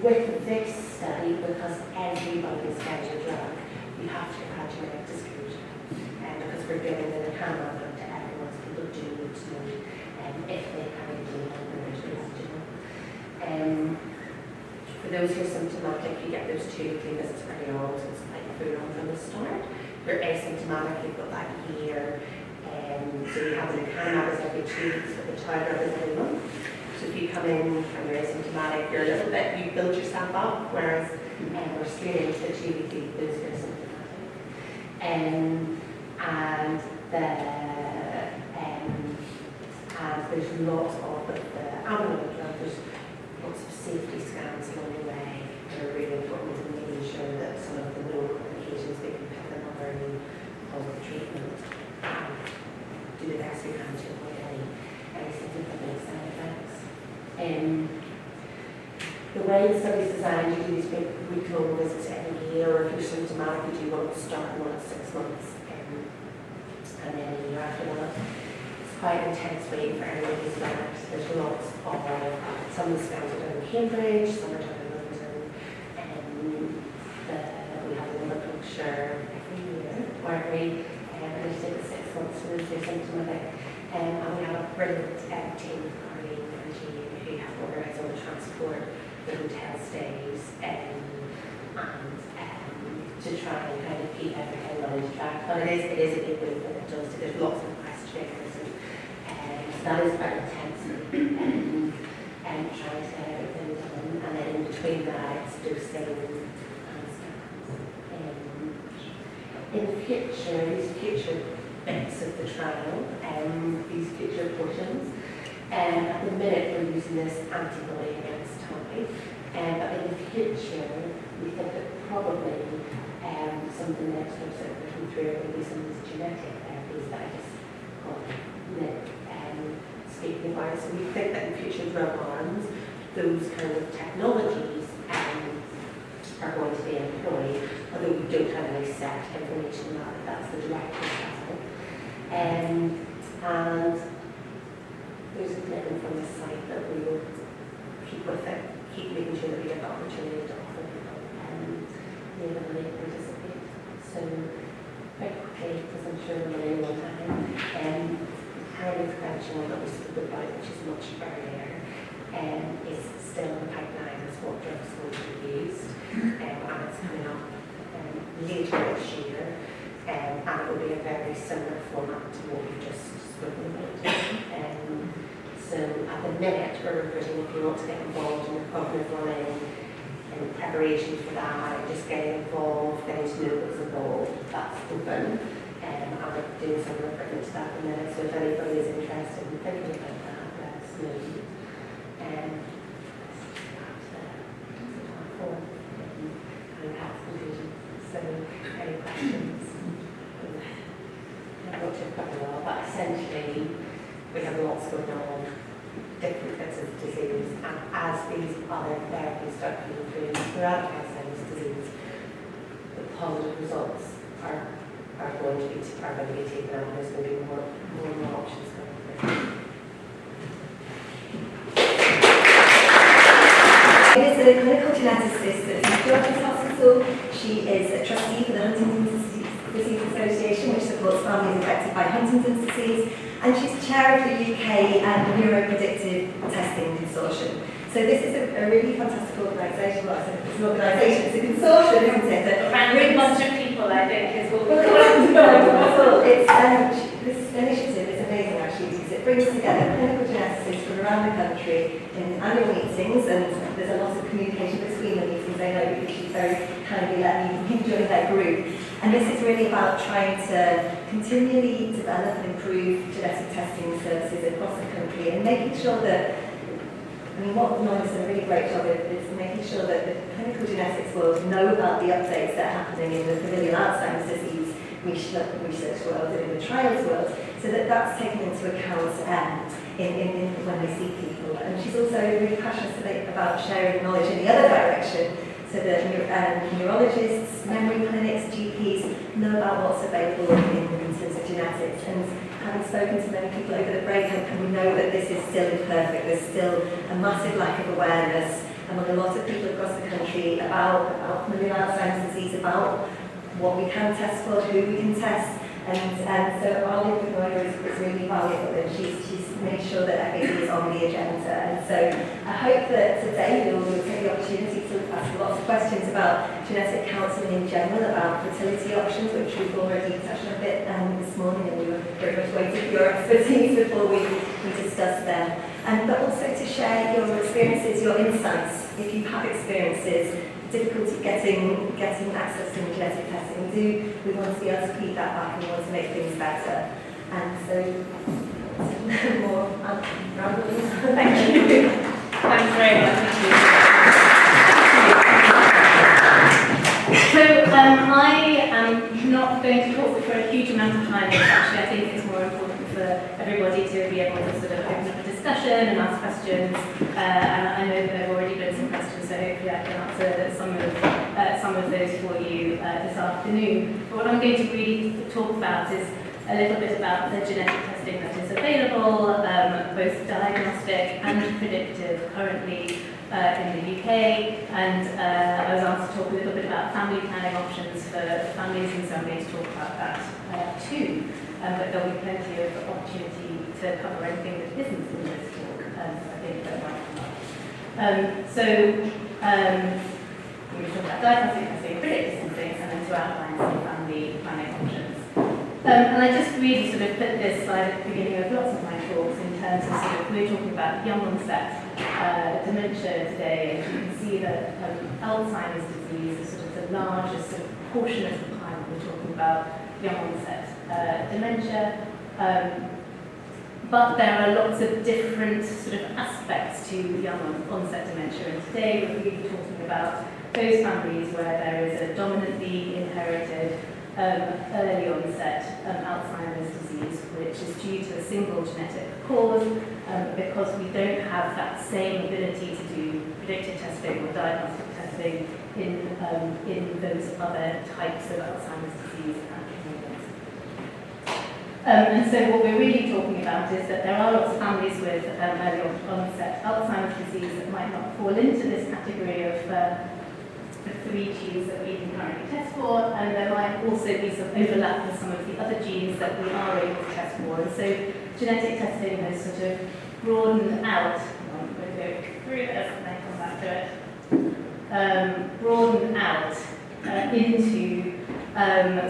With this study, because everybody is getting a drug, we have to have genetic disclosure. Because we're giving the lecanemab to everyone, so people do need to know if they have a gene and there's no. For those who are symptomatic, you get those 2 weekly visits early on, so it's quite full on from the start. If you're asymptomatic, you've got that year. So you have the lecanemab every 2 weeks, but the tau drug is every month. So if you come in and you're asymptomatic, you're a little bit, you build yourself up, whereas we're straight into the 2 weekly, those who are symptomatic. And there's lots of there's lots of safety scans along the way that are really important in making sure that some of the known complications we can pick them up early on the treatment. Do the best we can to avoid any significant side effects. The way the study is designed, you do these big week-long visits every year, or if you're symptomatic, you do one at the start and one at 6 months, and then a year after that. It's quite intense waiting for everybody's back. There's lots of, some of the scans are done in Cambridge, some are done in London, and we have a blood puncture every year, where we take 6 months to lose their symptomatic, and we have a brilliant team of Carly and Jean who have organised all the transport, the hotel stays, and to try and kind of keep everything on track. But it is a big week when it does. There's lots of questionnaires, and so that is quite intense. And trying to get everything done, and then in between that, it's dosing and scans. In the future, these future bits of the trial, these future portions. At the minute, we're using this antibody against Tait, but in the future, we think that probably some of the next steps that we're looking through will be some of these genetic therapies that I just speaking about. So we think that in future drug arms, those kind of technologies are going to be employed, although we don't have any set information about it. That's the direct example. And there's a commitment from the site that we will keep with it, keep making sure that we get the opportunity to offer people the ability to participate. So very quickly, because I'm sure we're running low time, primary prevention that we spoke about, which is much earlier, is still in the pipeline as what drugs will be used, and it's coming up later this year, and it will be a very similar format to what we just spoken about. So at the minute, we're recruiting if you want to get involved in the cognitive learning and preparation for that, just getting involved, getting to know what's involved, that's open. I'm doing some recruitment to that at the minute, so if anybody is interested in thinking about that, let us know. So, any questions? I've got to quite a lot, but essentially, we have lots going on, different bits of disease, and as these other therapies start coming through throughout Alzheimer's disease, the positive results are going to be taken out, and there's going to be more options going through. It is a clinical geneticist at St George's Hospital. She is a trustee for the Huntington's Disease Association, which supports families affected by Huntington's disease, and she's chair of the UK Neuropredictive Testing Consortium. So this is a really fantastic organisation. Well, it's an organisation, it's a consortium, isn't it? A random bunch of people, I think, is what we're This initiative is amazing actually, because it brings together clinical geneticists from around the country in annual meetings, and there's a lot of communication between the meetings. I know because she's very kindly let me join their group. And this is really about trying to continually develop and improve genetic testing services across the country, and making sure that, what Nayana's done a really great job is making sure that the clinical genetics world know about the updates that are happening in the familial Alzheimer's disease research world and in the trials world, so that that's taken into account when they see people. And she's also really passionate about sharing knowledge in the other direction, so that neurologists, memory clinics, GPs know about what's available in terms of genetics. And having spoken to many people over the break, we know that this is still imperfect. There's still a massive lack of awareness among a lot of people across the country about familial Alzheimer's disease, about what we can test for, who we can test. And so our link with Nayana is really valuable, and she's made sure that FAD is on the agenda. And so I hope that today you'll take the opportunity to ask lots of questions about genetic counselling in general, about fertility options, which we've already touched on a bit this morning, and we were very much waiting for your expertise before we discuss them. But also to share your experiences, your insights, if you have experiences, difficulty getting access to genetic testing. We want to be able to feed that back, and we want to make things better. And so some more ramblings. Thank you. Thanks very much. So I am not going to talk for a huge amount of time. Actually, I think it's more important for everybody to be able to sort of open up a discussion and ask questions. And I know that there have already been some questions, so hopefully I can answer some of those for you this afternoon. But what I'm going to really talk about is a little bit about the genetic testing that is available, both diagnostic and predictive currently in the UK, and I was asked to talk a little bit about family planning options for families, and so I'm going to talk about that too. But there'll be plenty of opportunity to cover anything that isn't in this talk, I think that might come up. We're going to talk about diagnostic testing, predictive testing, and then to outline some family planning options. And I just really sort of put this slide at the beginning of lots of my talks in terms of sort of, we're talking about young onset dementia today, and you can see that Alzheimer's disease is sort of the largest sort of portion of the pie when we're talking about young onset dementia. But there are lots of different sort of aspects to young onset dementia, and today we're really talking about those families where there is a dominantly inherited early onset Alzheimer's disease, which is due to a single genetic cause, because we don't have that same ability to do predictive testing or diagnostic testing in those other types of Alzheimer's disease and so what we're really talking about is that there are lots of families with early onset Alzheimer's disease that might not fall into this category of the 3 genes that we can currently test for, and there might also be some overlap with some of the other genes that we are able to test for. And so genetic testing has sort of broadened out, I'm going to go through this and then come back to it, broadened out into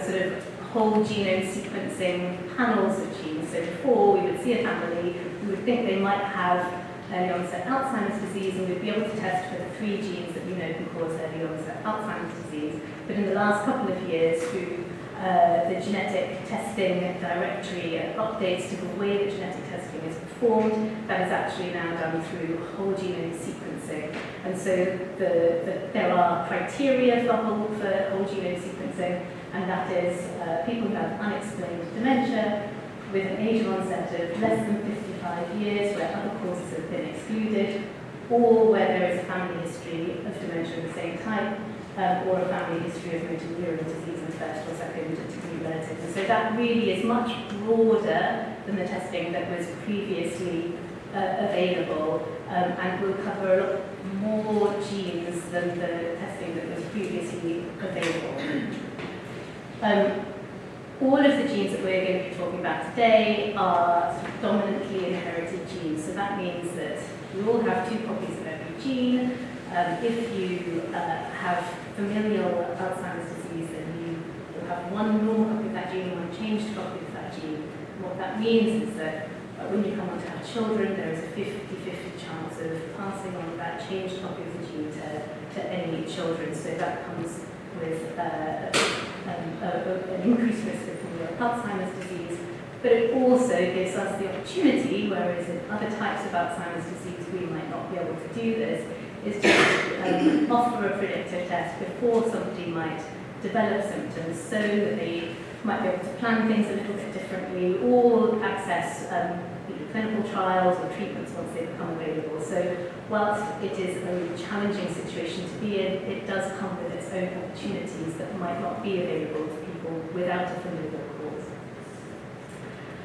sort of whole genome sequencing panels of genes. So before we would see a family, we would think they might have early onset Alzheimer's disease, and we'd be able to test for the 3 genes that we know can cause early onset Alzheimer's disease. But in the last couple of years, through the genetic testing directory and updates to the way that genetic testing is performed, that is actually now done through whole genome sequencing. And so there are criteria for whole genome sequencing, and that is people who have unexplained dementia with an age of onset of less than 55 years, where other causes have been excluded, or where there is a family history of dementia of the same type, or a family history of motor neuron disease in first or second degree relatives. And so that really is much broader than the testing that was previously available, and will cover a lot more genes than the testing that was previously available. All of the genes that we're going to be talking about today are dominantly inherited genes. So that means that you all have 2 copies of every gene. If you have familial Alzheimer's disease, then you will have 1 normal copy of that gene and 1 changed copy of that gene. And what that means is that when you come on to have children, there is a 50-50 chance of passing on that changed copy of the gene to any children. So that comes with an increased risk of familial Alzheimer's disease, but it also gives us the opportunity, whereas in other types of Alzheimer's disease we might not be able to do this, is to offer a predictive test before somebody might develop symptoms, so that they might be able to plan things a little bit differently, or access clinical trials or treatments once they become available. So whilst it is a really challenging situation to be in, it does come with its own opportunities that might not be available to people without a familial cause.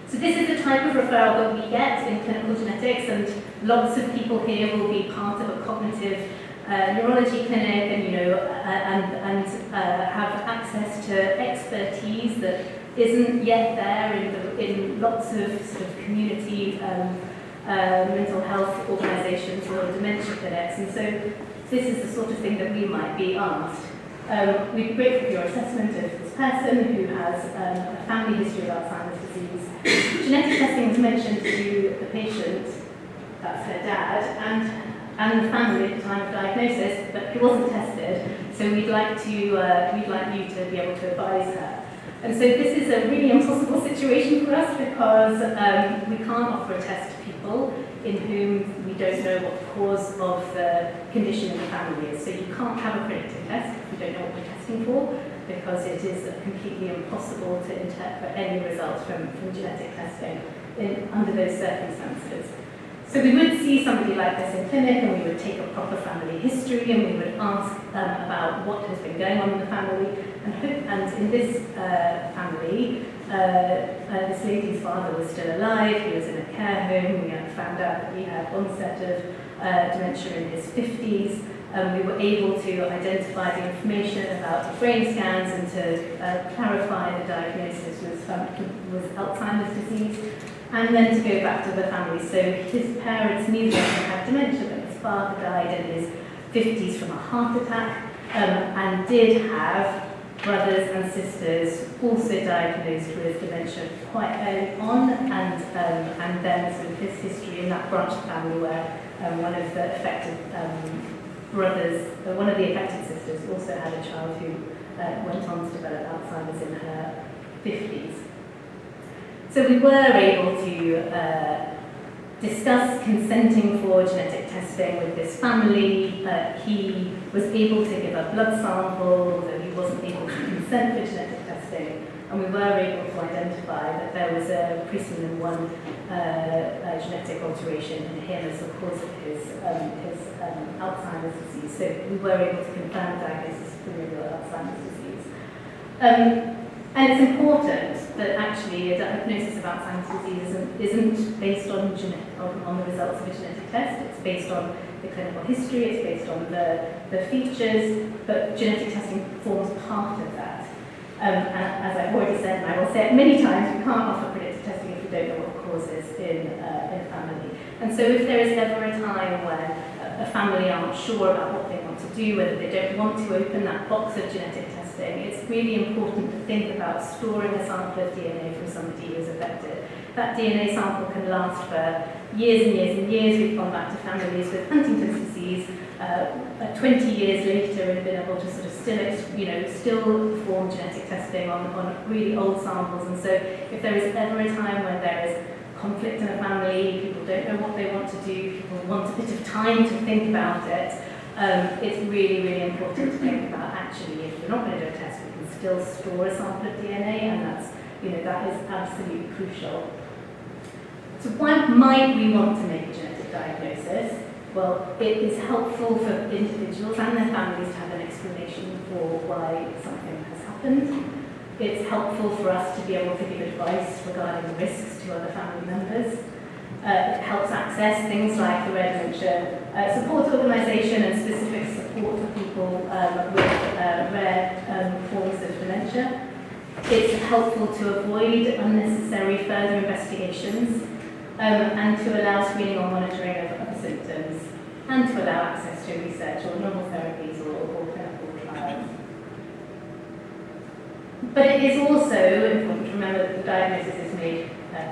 So this is the type of referral that we get in clinical genetics, and lots of people here will be part of a cognitive neurology clinic, and have access to expertise that isn't yet there in lots of sort of community mental health organisations or dementia clinics. And so this is the sort of thing that we might be asked. We'd be grateful for your assessment of this person who has a family history of Alzheimer's disease. Genetic testing was mentioned to the patient, that's her dad, and the family at the time of diagnosis, but he wasn't tested. So we'd like you to be able to advise her. And so this is a really impossible situation for us because we can't offer a test to people in whom we don't know what the cause of the condition in the family is. So you can't have a predictive test if you don't know what we're testing for, because it is completely impossible to interpret any results from genetic testing under those circumstances. So we would see somebody like this in clinic, and we would take a proper family history, and we would ask about what has been going on in the family. And in this family, this lady's father was still alive. He was in a care home. We had found out that he had onset of dementia in his 50s. We were able to identify the information about the brain scans and to clarify the diagnosis was Alzheimer's disease. And then to go back to the family. So his parents knew that he had dementia, but his father died in his 50s from a heart attack, and did have brothers and sisters also diagnosed with dementia quite early on, and then sort of his history in that branch of family where one of the affected brothers, one of the affected sisters also had a child who went on to develop Alzheimer's in her 50s. So we were able to discuss consenting for genetic testing with this family. He was able to give a blood sample, though he wasn't able to consent for genetic testing. And we were able to identify that there was a presenilin 1 genetic alteration in him as the cause of his Alzheimer's disease. So we were able to confirm the diagnosis of familial Alzheimer's disease. And it's important that actually a diagnosis of Alzheimer's disease isn't based on the results of a genetic test. It's based on the clinical history, it's based on the features, but genetic testing forms part of that. And as I've already said, and I will say it many times, we can't offer predictive testing if we don't know what the cause is in a family. And so if there is ever a time when a family aren't sure about what they want to do, whether they don't want to open that box of genetic testing, it's really important to think about storing a sample of DNA from somebody who's affected. That DNA sample can last for years and years and years. We've gone back to families with Huntington's disease 20 years later and been able to sort of still perform genetic testing on really old samples. And so if there is ever a time when there is conflict in a family, people don't know what they want to do, people want a bit of time to think about it, it's really, really important to think about actually if we're not going to do a test, we can still store a sample of DNA, and that is absolutely crucial. So why might we want to make a genetic diagnosis? Well, it is helpful for individuals and their families to have an explanation for why something has happened. It's helpful for us to be able to give advice regarding the risks to other family members. It helps access things like the Rare Dementia Support Organisation and specific support for people with rare forms of dementia. It's helpful to avoid unnecessary further investigations and to allow screening or monitoring of symptoms, and to allow access to research or novel therapies or clinical trials. But it is also important to remember that the diagnosis is made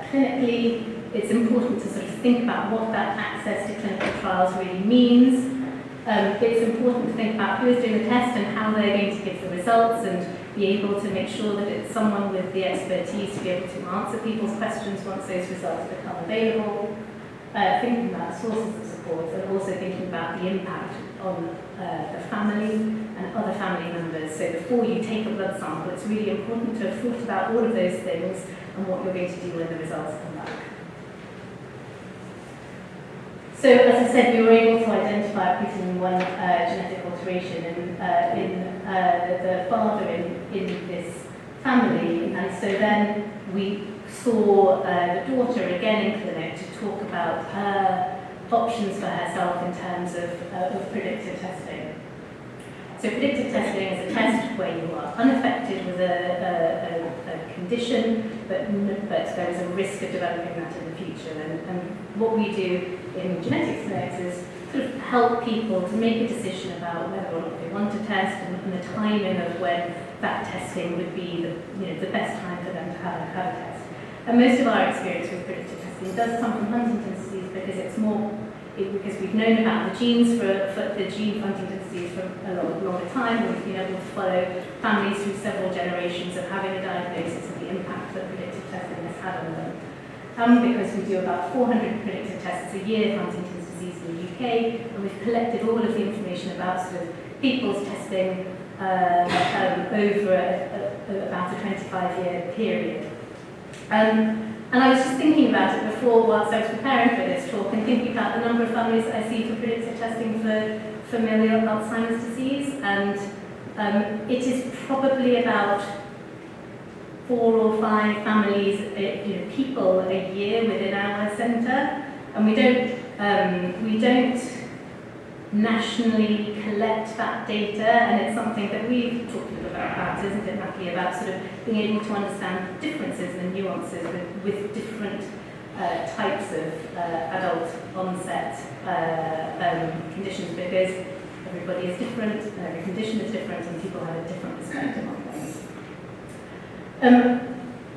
clinically. It's important to sort of think about what that access to clinical trials really means. It's important to think about who is doing the test and how they're going to give the results, and be able to make sure that it's someone with the expertise to be able to answer people's questions once those results become available. Thinking about sources of support, and also thinking about the impact on the family and other family members. So before you take a blood sample, it's really important to have thought about all of those things and what you're going to do when the results come back. So as I said, we were able to identify a presenilin 1 genetic alteration in the father in this family, and so then we saw the daughter again in clinic to talk about her options for herself in terms of predictive testing. So predictive testing is a test where you are unaffected with a condition, but there is a risk of developing that in the future. And what we do in genetics clinics is sort of help people to make a decision about whether or not they want to test, and the timing of when that testing would be the best time for them to have a test. And most of our experience with predictive testing does come from Huntington's disease because it's more because we've known about the genes for the gene Huntington's disease for a lot longer time, and we've been able to follow families through several generations of having a diagnosis of the impact that predictive testing has had on them. Because we do about 400 predictive tests a year for Huntington's disease in the UK, and we've collected all of the information about sort of people's testing over about a 25-year period. And I was just thinking about it before, whilst I was preparing for this talk, and thinking about the number of families that I see for predictive testing for familial Alzheimer's disease, and it is probably about 4 or 5 families, people a year within our centre, and we don't nationally collect that data, and it's something that we've talked a bit about, isn't it, Natalie, about sort of being able to understand differences and nuances with different types of adult onset conditions, because everybody is different, and every condition is different, and people have a different perspective on things.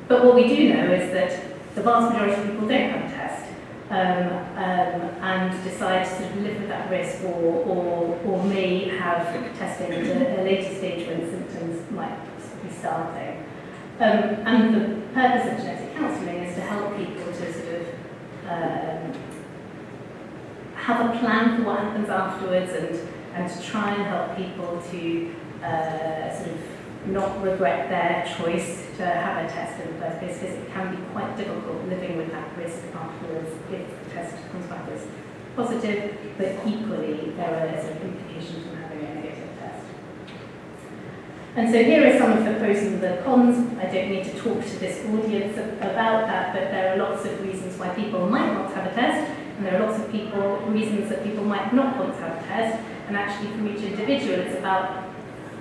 But what we do know is that the vast majority of people don't have a test, and decide to sort of live with that risk, or may have testing at a later stage when symptoms might be starting. And the purpose of genetic counselling is to help people to sort of have a plan for what happens afterwards, and to try and help people to sort of not regret their choice to have a test in the first place, because it can be quite difficult living with that risk afterwards if the test comes back as positive, but equally there are sort of implications from having a negative test. And so here are some of the pros and the cons. I don't need to talk to this audience about that, but there are lots of reasons why people might want to have a test, and there are lots of reasons that people might not want to have a test, and actually for each individual it's about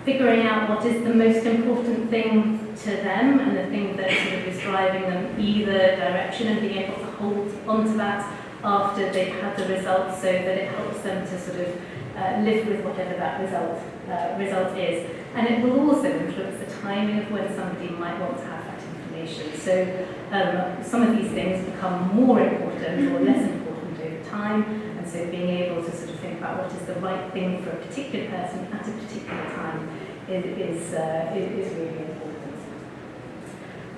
figuring out what is the most important thing to them, and the thing that sort of is driving them either direction, and being able to hold onto that after they've had the result, so that it helps them to sort of live with whatever that result is. And it will also influence the timing of when somebody might want to have that information. So some of these things become more important or less important over time, and so being able to sort of think about what is the right thing for a particular person at a particular time is really important.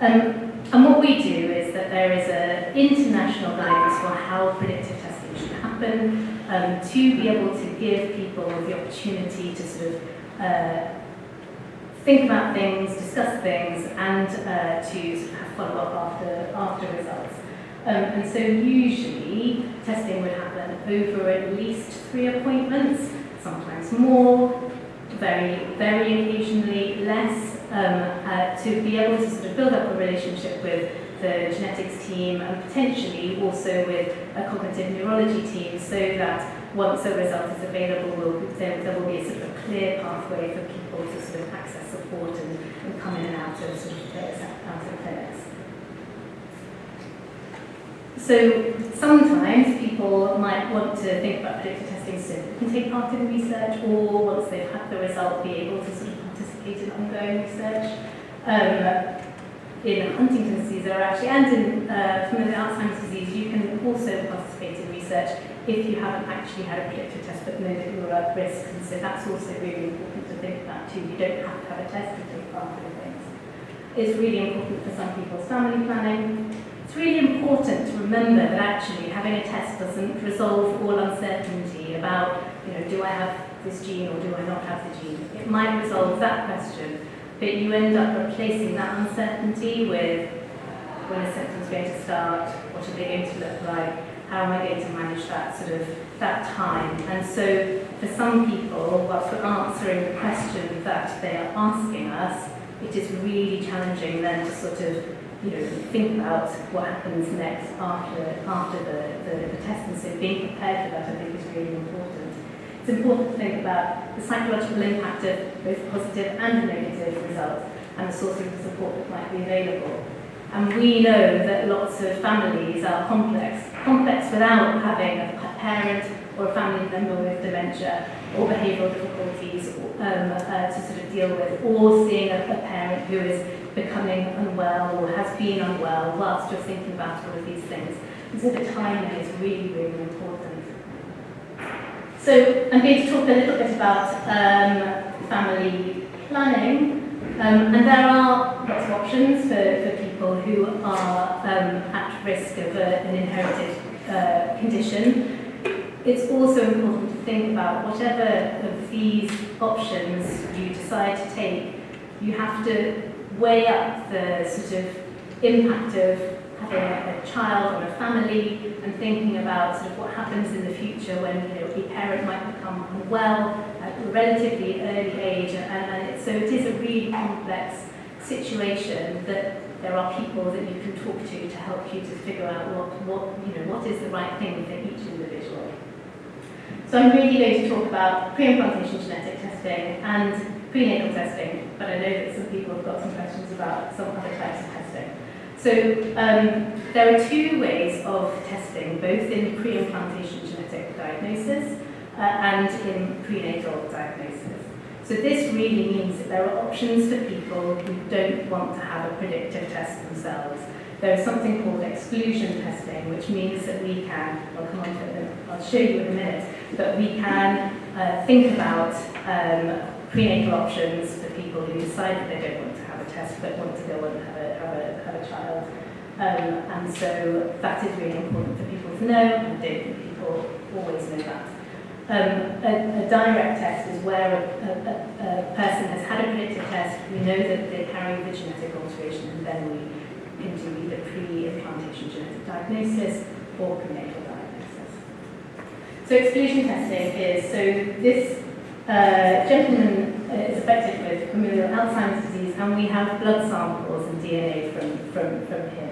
And what we do is that there is an international guidance for how predictive testing should happen, to be able to give people the opportunity to sort of think about things, discuss things, and to sort of have follow-up after results. And so usually testing would happen over at least 3 appointments, sometimes more, very, very occasionally less, to be able to sort of build up a relationship with the genetics team, and potentially also with a cognitive neurology team, so that once a result is available, there will be a sort of clear pathway for people to sort of access support and come in and out of sort of clinics. So sometimes people might want to think about predictive testing so they can take part in research, or once they've had the result, be able to sort of participate in ongoing research. In Huntington's disease, and in familial Alzheimer's disease, you can also participate in research if you haven't actually had a predictive test but know that you're at risk. And so that's also really important to think about too. You don't have to have a test to take part in things. It's really important for some people's family planning. It's really important to remember that actually having a test doesn't resolve all uncertainty about, do I have this gene or do I not have the gene? It might resolve that question, but you end up replacing that uncertainty with when a symptom's going to start, what are they going to look like, how am I going to manage that that time. And so for some people, whilst we're answering the question that they are asking us, it is really challenging then to sort of think about what happens next after the test. And so being prepared for that, I think, is really important. It's important to think about the psychological impact of both positive and negative results, and the sort of support that might be available. And we know that lots of families are complex without having a parent or a family member with dementia or behavioural difficulties to sort of deal with, or seeing a parent who is becoming unwell or has been unwell whilst you're thinking about all of these things. And so the timing is really, really important. So I'm going to talk a little bit about family planning, and there are lots of options for people who are at risk of an inherited condition. It's also important to think about whatever of these options you decide to take, you have to weigh up the sort of impact of having a child or a family and thinking about sort of what happens in the future when a parent might become unwell at a relatively early age, so it is a really complex situation that there are people that you can talk to help you to figure out what is the right thing for each individual. So I'm really going to talk about pre-implantation genetic testing and prenatal testing, but I know that some people have got some questions about some other types of testing. So there are two ways of testing, both in pre-implantation genetic diagnosis and in prenatal diagnosis. So this really means that there are options for people who don't want to have a predictive test themselves. There is something called exclusion testing, which means that we can, I'll come on to it, I'll show you in a minute, but we can think about prenatal options for people who decide that they don't want to have a test but want to go on and have a child. And so that is really important for people to know, and I don't think people always know that. A direct test is where a person has had a predictive test, we know that they carry the genetic alteration, and then we can do either pre-implantation genetic diagnosis or prenatal diagnosis. So exclusion testing is, so this gentleman is affected with familial Alzheimer's disease, and we have blood samples and DNA from him.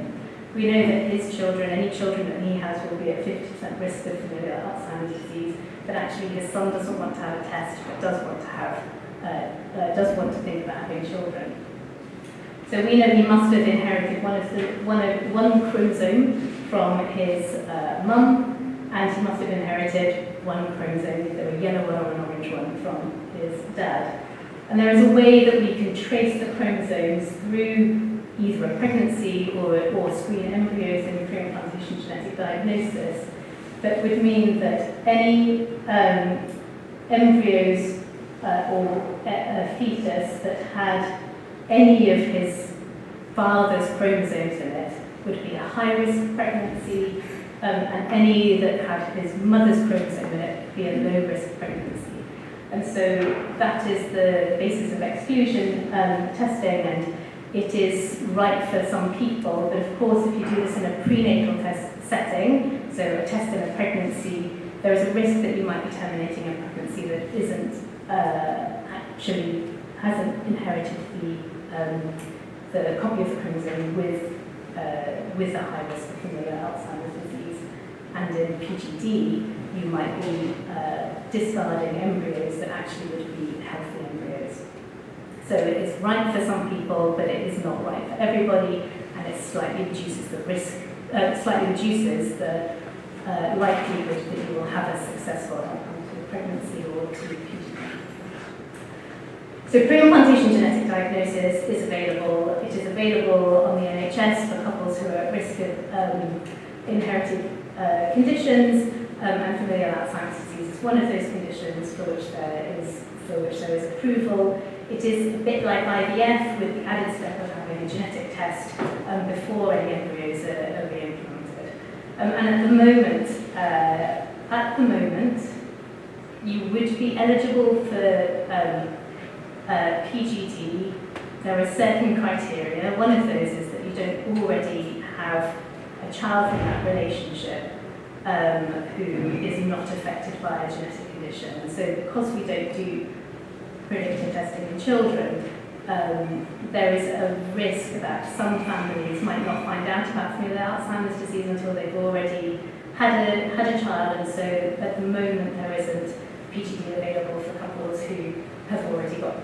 We know that his children, any children that he has, will be at 50% risk of familial Alzheimer's disease, but actually his son doesn't want to have a test, but does want to think about having children. So we know he must have inherited one chromosome from his mum, and he must have inherited one chromosome, either a yellow one or an orange one, from his dad. And there is a way that we can trace the chromosomes through either a pregnancy or screen embryos in pre-implantation genetic diagnosis that would mean that any embryos or a fetus that had any of his father's chromosomes in it would be a high-risk pregnancy, and any that had his mother's chromosome in it would be a low-risk pregnancy. And so that is the basis of exclusion testing, and it is right for some people, but of course if you do this in a prenatal test setting, so a test in a pregnancy, there is a risk that you might be terminating a pregnancy that isn't actually hasn't inherited the copy of the chromosome with a high risk of familial Alzheimer's disease. And in PGD, you might be discarding embryos that actually would be healthy embryos. So it is right for some people, but it is not right for everybody, and it slightly reduces the risk, slightly reduces the likelihood that you will have a successful outcome to a pregnancy or to PGD. So pre-implantation genetic diagnosis is available. It is available on the NHS for couples who are at risk of inherited conditions, and familial Alzheimer's disease is one of those conditions for which there is approval. It is a bit like IVF, with the added step of having a genetic test before any embryos are reimplanted. And at the moment, you would be eligible for PGD. There are certain criteria. One of those is that you don't already have a child from that relationship who is not affected by a genetic condition. So because we don't do predictive testing in children, there is a risk that some families might not find out about familial Alzheimer's disease until they've already had a child, and so at the moment there isn't PGD available for couples who have already got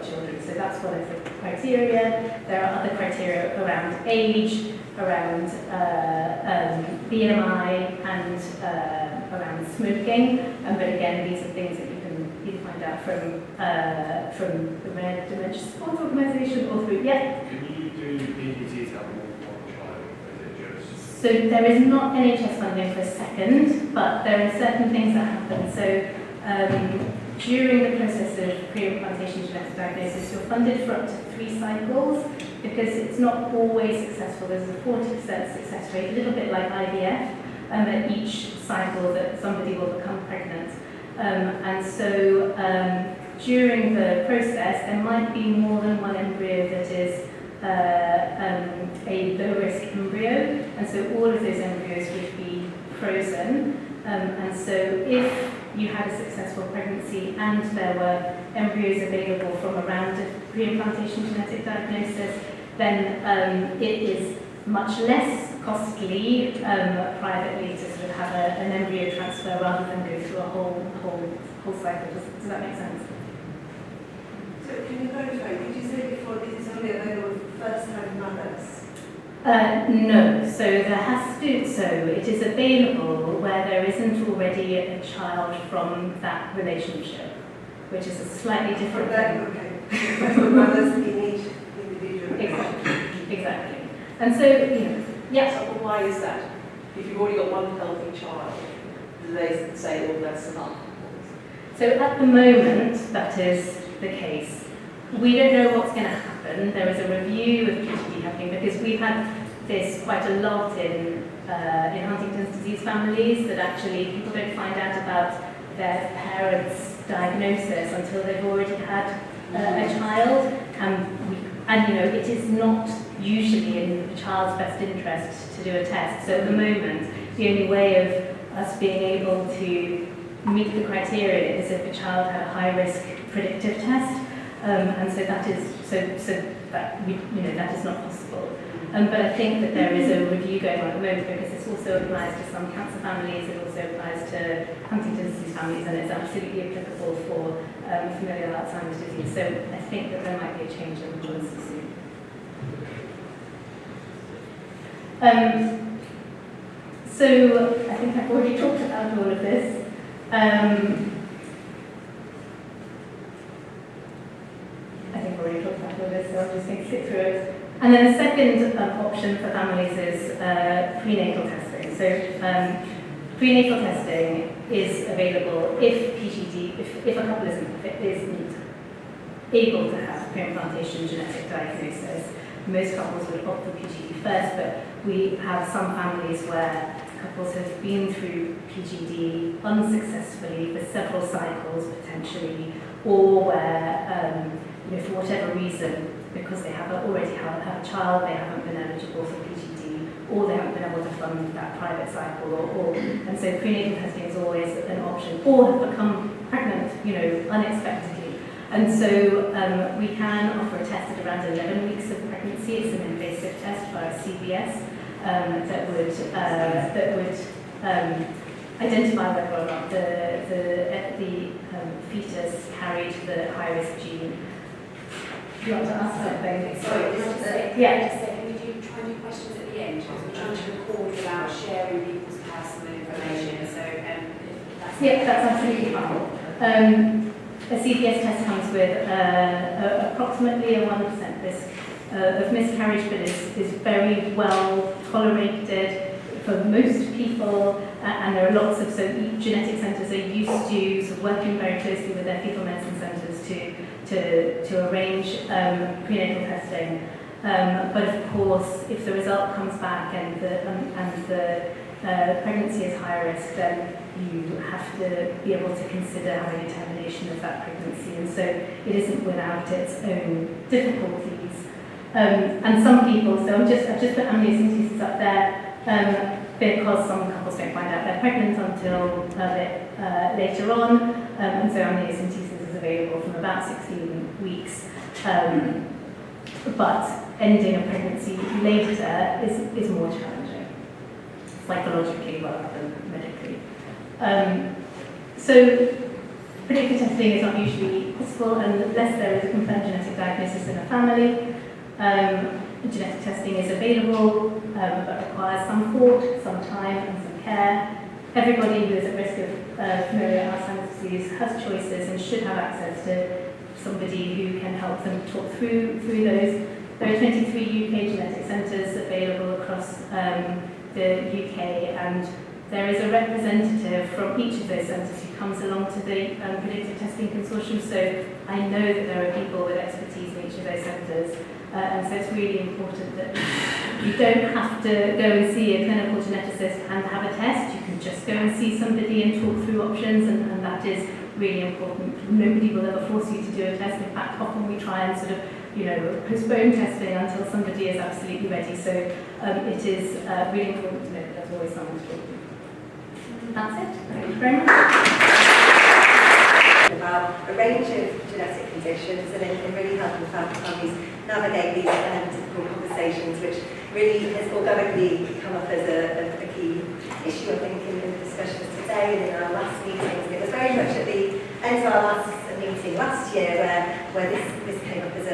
children. So that's one of the criteria. There are other criteria around age, around BMI, and around smoking. But again, these are things that you can find out from the Rare Dementia Support organisation or through. Yeah. Can you do PGD to have more than one child, or is it just? So there is not NHS funding for a second, but there are certain things that happen. So during the process of pre-implantation genetic diagnosis, you're funded for up to 3 cycles because it's not always successful. There's a 40% success rate, a little bit like IVF, at each cycle that somebody will become pregnant. And so during the process, there might be more than one embryo that is a low-risk embryo, and so all of those embryos would be frozen. And so if you had a successful pregnancy and there were embryos available from a round of pre-implantation genetic diagnosis, then it is much less costly privately to sort of have an embryo transfer rather than go through a whole cycle. Does that make sense? So can you clarify, did you say before this is only available for first-time mothers? No, so it is available where there isn't already a child from that relationship, which is a slightly different thing. Okay. First-time mothers in each individual. Exactly. And so, yeah. So why is that? If you've already got one healthy child, do they say, well, that's enough? So at the moment, that is the case. We don't know what's going to happen. There is a review of PGD happening because we've had this quite a lot in Huntington's disease families, that actually people don't find out about their parents' diagnosis until they've already had a child. And it is not usually in the child's best interest to do a test. So at the moment, the only way of us being able to meet the criteria is if a child had a high-risk predictive test. And so that is not possible. But I think that there is a review going on at the moment because this also applies to some cancer families, it also applies to Huntington's disease families, and it's absolutely applicable for familial Alzheimer's disease. So I think that there might be a change in the policy soon. So I think I've already talked about all of this. So I'm just going to skip through it. And then the second option for families is prenatal testing. So prenatal testing is available if PGD, if a couple isn't able to have pre-implantation genetic diagnosis. Most couples would opt for PGD first, but we have some families where couples have been through PGD unsuccessfully for several cycles potentially, or where for whatever reason, because they already have a child, they haven't been eligible for PGD, or they haven't been able to fund that private cycle, and so prenatal testing is always an option, or have become pregnant, unexpectedly. And so we can offer a test at around 11 weeks of pregnancy. It's an invasive test via CBS that would identify whether or not the fetus carried the high-risk gene. Do you want to ask something? Sorry, just say, yeah. Just say, can we try and do questions at the end? Because we're trying to record without sharing people's personal information. So, that's absolutely fine. A CBS test comes with approximately a 1% risk of miscarriage, but is very well tolerated for most people, and there are lots of genetic centres are used to sort of working very closely with their fetal medicine centres to arrange prenatal testing. But of course, if the result comes back and the pregnancy is high risk, then you have to be able to consider having a termination of that pregnancy, and so it isn't without its own difficulties. And some people, so I've just put amniocentesis up there because some couples don't find out they're pregnant until a bit later on, and so amniocentesis is available from about 16 weeks. But ending a pregnancy later is more challenging, psychologically rather than medically. So predictive testing is not usually possible unless there is a confirmed genetic diagnosis in a family. Genetic testing is available, but requires some thought, some time, and some care. Everybody who is at risk of familial Alzheimer's disease has choices and should have access to somebody who can help them talk through those. There are 23 UK genetic centres available across the UK, and there is a representative from each of those centres who comes along to the predictive testing consortium, so I know that there are people with expertise in each of those centres, and so it's really important that you don't have to go and see a clinical geneticist and have a test. You can just go and see somebody and talk through options, and that is really important. Nobody will ever force you to do a test. In fact, often we try and sort of, postpone testing until somebody is absolutely ready. So it is really important to know that there's always someone to talk to. That's it. Thank you very much. About a range of genetic conditions and in really helping families navigate these difficult conversations, which really has organically come up as a key issue, I think, in the discussions today and in our last meetings. It was very much at the end of our last meeting last year where this came up as a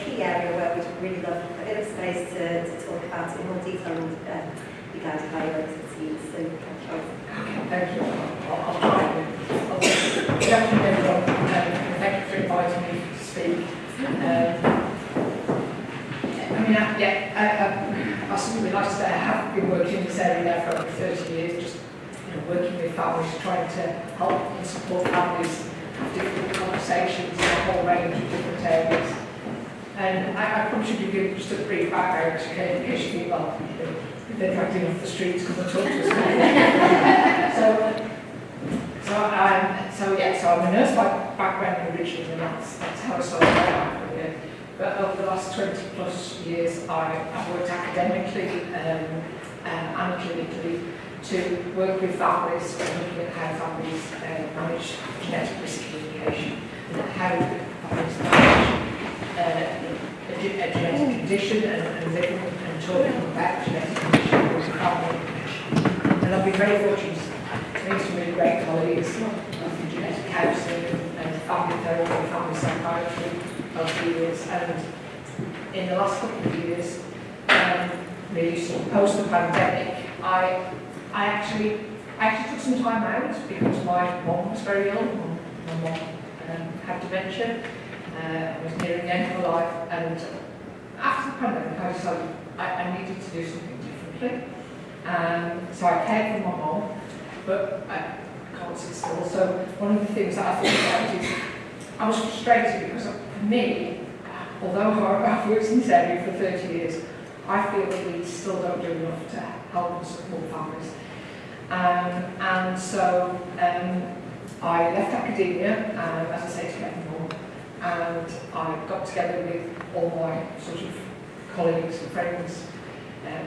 key area where we'd really love a bit of space to talk about it in more detail and be glad to have your expertise. So thank you. Thank you. I'll try. Good afternoon, everyone. Thank you for inviting me to speak. I simply like to say I have been working in this area now for over 30 years, just working with families, trying to help and support families have difficult conversations in a whole range of different areas. And I probably should give you just a brief background in case you think, well, they're dragged in off the street to come and talk to us. So I'm a nurse by background originally, and that's how I started my career. But over the last 20 plus years, I've worked academically and clinically to work with families, looking at how families manage genetic risk communication and how families manage a genetic condition and living and talking about genetic condition with family. And I've been very fortunate to meet some really great colleagues in genetic counselling and family therapy and family psychiatry over the years. And in the last couple of years, really sort of post the pandemic, I actually took some time out because my mum was very ill. My mum had dementia. Was nearing the end of her life, and after the pandemic I decided I needed to do something differently. So I cared for my mum, but I can't sit still. So one of the things that I thought about is I was frustrated because for me, although I've worked in this area for 30 years, I feel that we still don't do enough to help and support families. And so I left academia, as I say, to get my mum. And I got together with all my sort of colleagues and friends,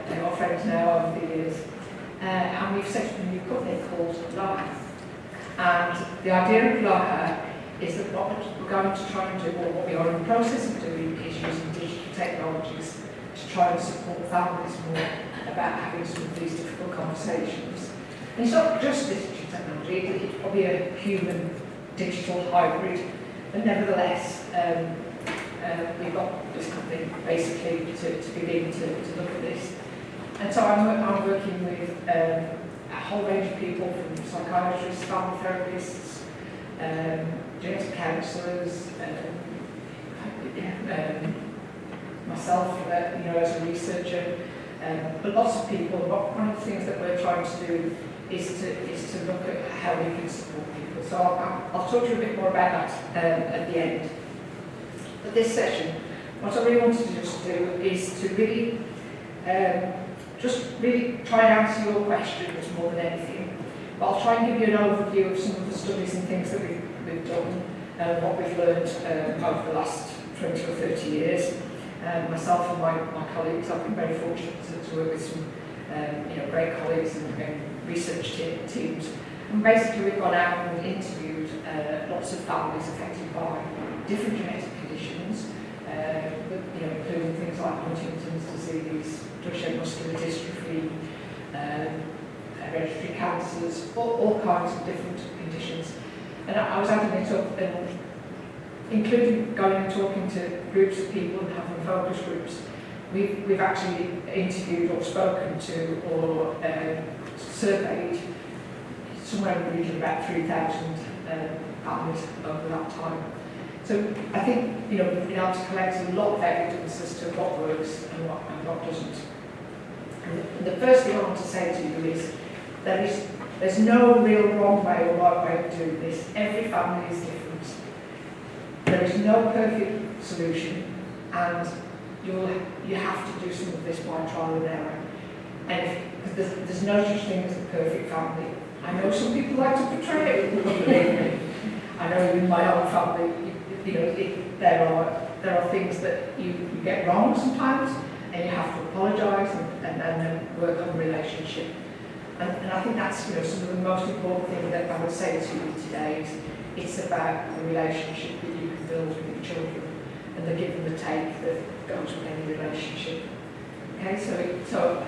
they are friends now over the years, and we've set up a new company called LAHA. And the idea of LAHA is that what we're going to try and do, or what we are in the process of doing, is using digital technologies to try and support families more about having some of these difficult conversations. And it's not just digital technology, it's probably a human digital hybrid. But nevertheless, we've got this company basically to begin to look at this. And so I'm working with a whole range of people, from psychiatrists, family therapists, genetic counsellors, myself, as a researcher, but lots of people. One of the things that we're trying to do is to look at how we can support people. So I'll talk to you a bit more about that at the end. But this session, what I really wanted to just do is to really try and answer your questions more than anything. But I'll try and give you an overview of some of the studies and things that we've done and what we've learned over the last 20 or 30 years. Myself and my colleagues, I've been very fortunate to work with some great colleagues and research teams. And basically we've gone out and interviewed lots of families affected by different genetic conditions, including things like Huntington's disease, Duchenne muscular dystrophy, hereditary cancers, all kinds of different conditions. And I was adding it up, and including going and talking to groups of people and having focus groups, we've actually interviewed or spoken to or surveyed somewhere in the region of about 3,000 families over that time. So I think we've been able to collect a lot of evidence as to what works and what doesn't. And the first thing I want to say to you is there's no real wrong way or right way of doing this. Every family is different. There is no perfect solution, and you have to do some of this by trial and error. And there's no such thing as a perfect family. I know some people like to portray it, believe me. I know in my own family, there are things that you get wrong sometimes, and you have to apologise and then work on the relationship. And I think that's some of the most important thing that I would say to you today is it's about the relationship that you can build with your children and the give and the take that goes with any relationship. Okay, so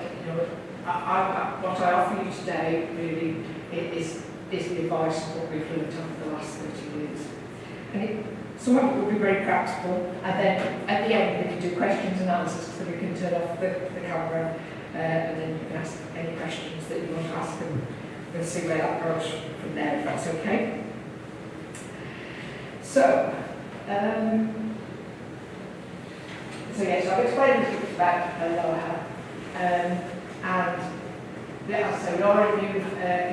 what I offer you today really is the advice of what we've learned over the last 30 years. And some of it will be very practical, and then at the end we can do questions and answers, so we can turn off the camera, and then you can ask any questions that you want to ask, and we'll see where that goes from there, if that's okay. So yes, I've explained a bit about lower and so we are reviewing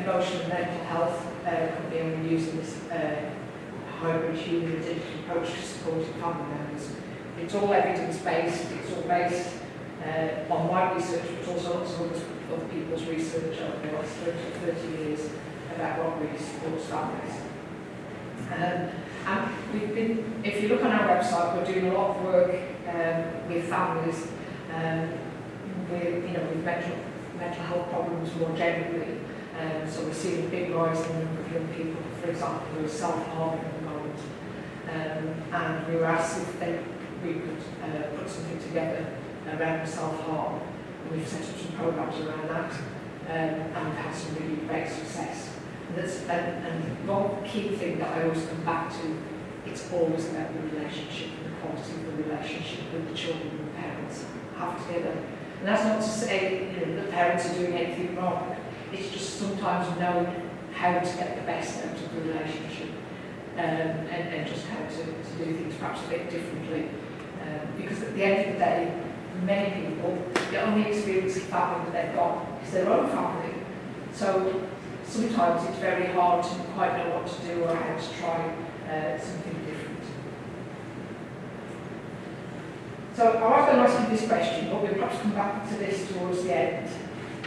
emotional and mental health company, and we're using this hybrid human and digital approach to supporting family members. It's all evidence-based, it's all based on my research, but also lots of other people's research over the last 30 years about what really supports families. And if you look on our website, we're doing a lot of work with families with mental health problems more generally. So we're seeing a big rise in the number of young people, for example, who are self-harming at the moment. And we were asked if we could put something together around self-harm. And we've set up some programs around that, and we've had some really great success. And one key thing that I always come back to, it's always about the relationship and the quality of the relationship with the children and the parents have together. And that's not to say that parents are doing anything wrong. It's just sometimes knowing how to get the best out of the relationship, and just how to do things perhaps a bit differently. Because at the end of the day, many people, the only experience of family that they've got is their own family. So sometimes it's very hard to quite know what to do or how to try something different. So I was going to ask you this question, but we'll perhaps come back to this towards the end,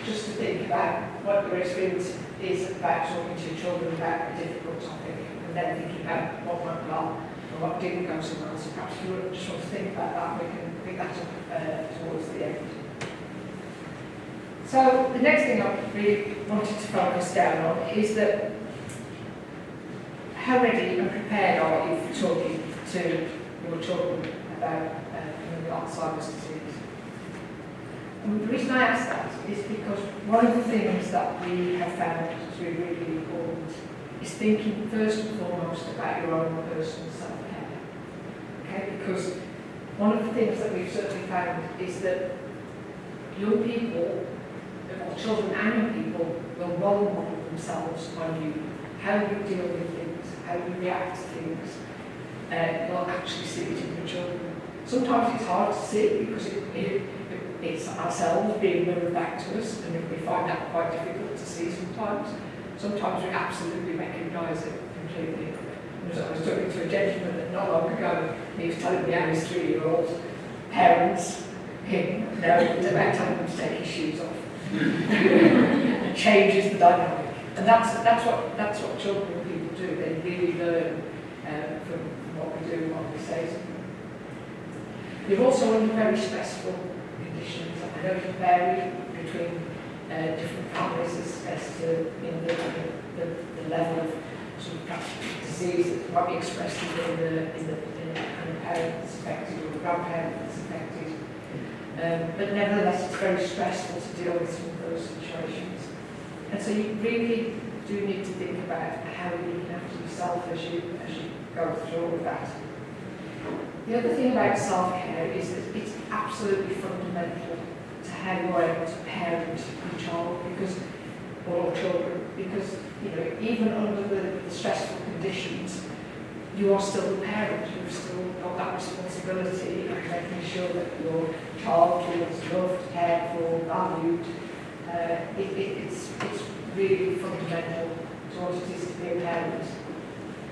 just to think about what your experience is about talking to your children about a difficult topic, and then thinking about what went well and what didn't go so well. So perhaps you just want to think about that, we can pick that up towards the end. So the next thing I really wanted to focus down on is that how ready and prepared are you for talking to your children about Alzheimer's disease? And the reason I ask that is because one of the things that we have found to be really important is thinking first and foremost about your own personal self-care. Okay? Because one of the things that we've certainly found is that young people, or children and young people, will role model themselves on you. How you deal with things, how you react to things, you'll actually see it in your children. Sometimes it's hard to see because it's ourselves being mirrored back to us, and we find that quite difficult to see sometimes. Sometimes we absolutely recognise it completely. I was talking to a gentleman not long ago, and he was telling me how his 3-year-old parents, him, know it's about telling him to take his shoes off. It changes the dynamic. And that's what children and people do. They really learn from what we do and what we say to them. We're also under very stressful conditions. I know it can vary between different families as to the level of sort of perhaps disease that might be expressed in the parent that's affected or the grandparent that's affected. But nevertheless, it's very stressful to deal with some of those situations. And so you really do need to think about how you look after yourself as you go through all of that. The other thing about self-care is that it's absolutely fundamental to how you're able to parent your child, or children, because even under the stressful conditions, you are still the parent. You've still got that responsibility of making sure that your child feels loved, cared for, valued. It's really fundamental to what it is to be a parent.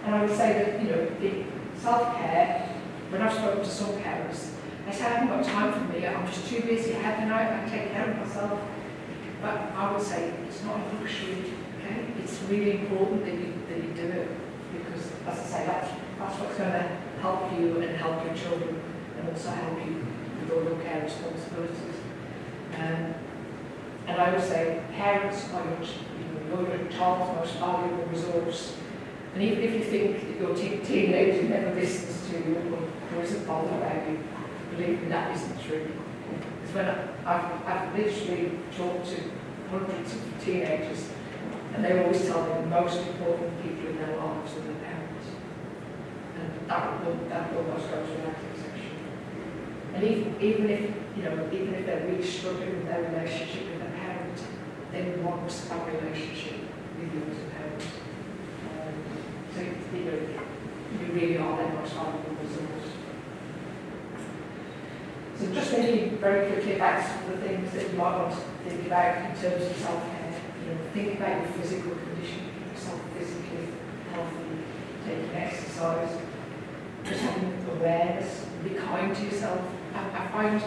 And I would say that, you know, in self-care, when I've spoken to some parents, they say, I haven't got time for me, I'm just too busy, how can I take care of myself? But I would say it's not a luxury, okay? It's really important that you do it, because, as I say, that's what's going to help you and help your children, and also help you with all your care responsibilities. And I would say parents are your child's most valuable resource. And even if you think that your teenager never listens to you or isn't bothered about you, believe me, that isn't true. Because when I've literally talked to hundreds of teenagers, and they always tell me the most important people in their lives are their parents. And that almost goes without exception. And even if they're really struggling with their relationship with their parent, they want a relationship with you as a parent. So you really are their most valuable resource. So just thinking very quickly about some of the things that you might want to think about in terms of self-care. Think about your physical condition, keep yourself physically healthy, taking exercise, just having awareness, be kind to yourself. I find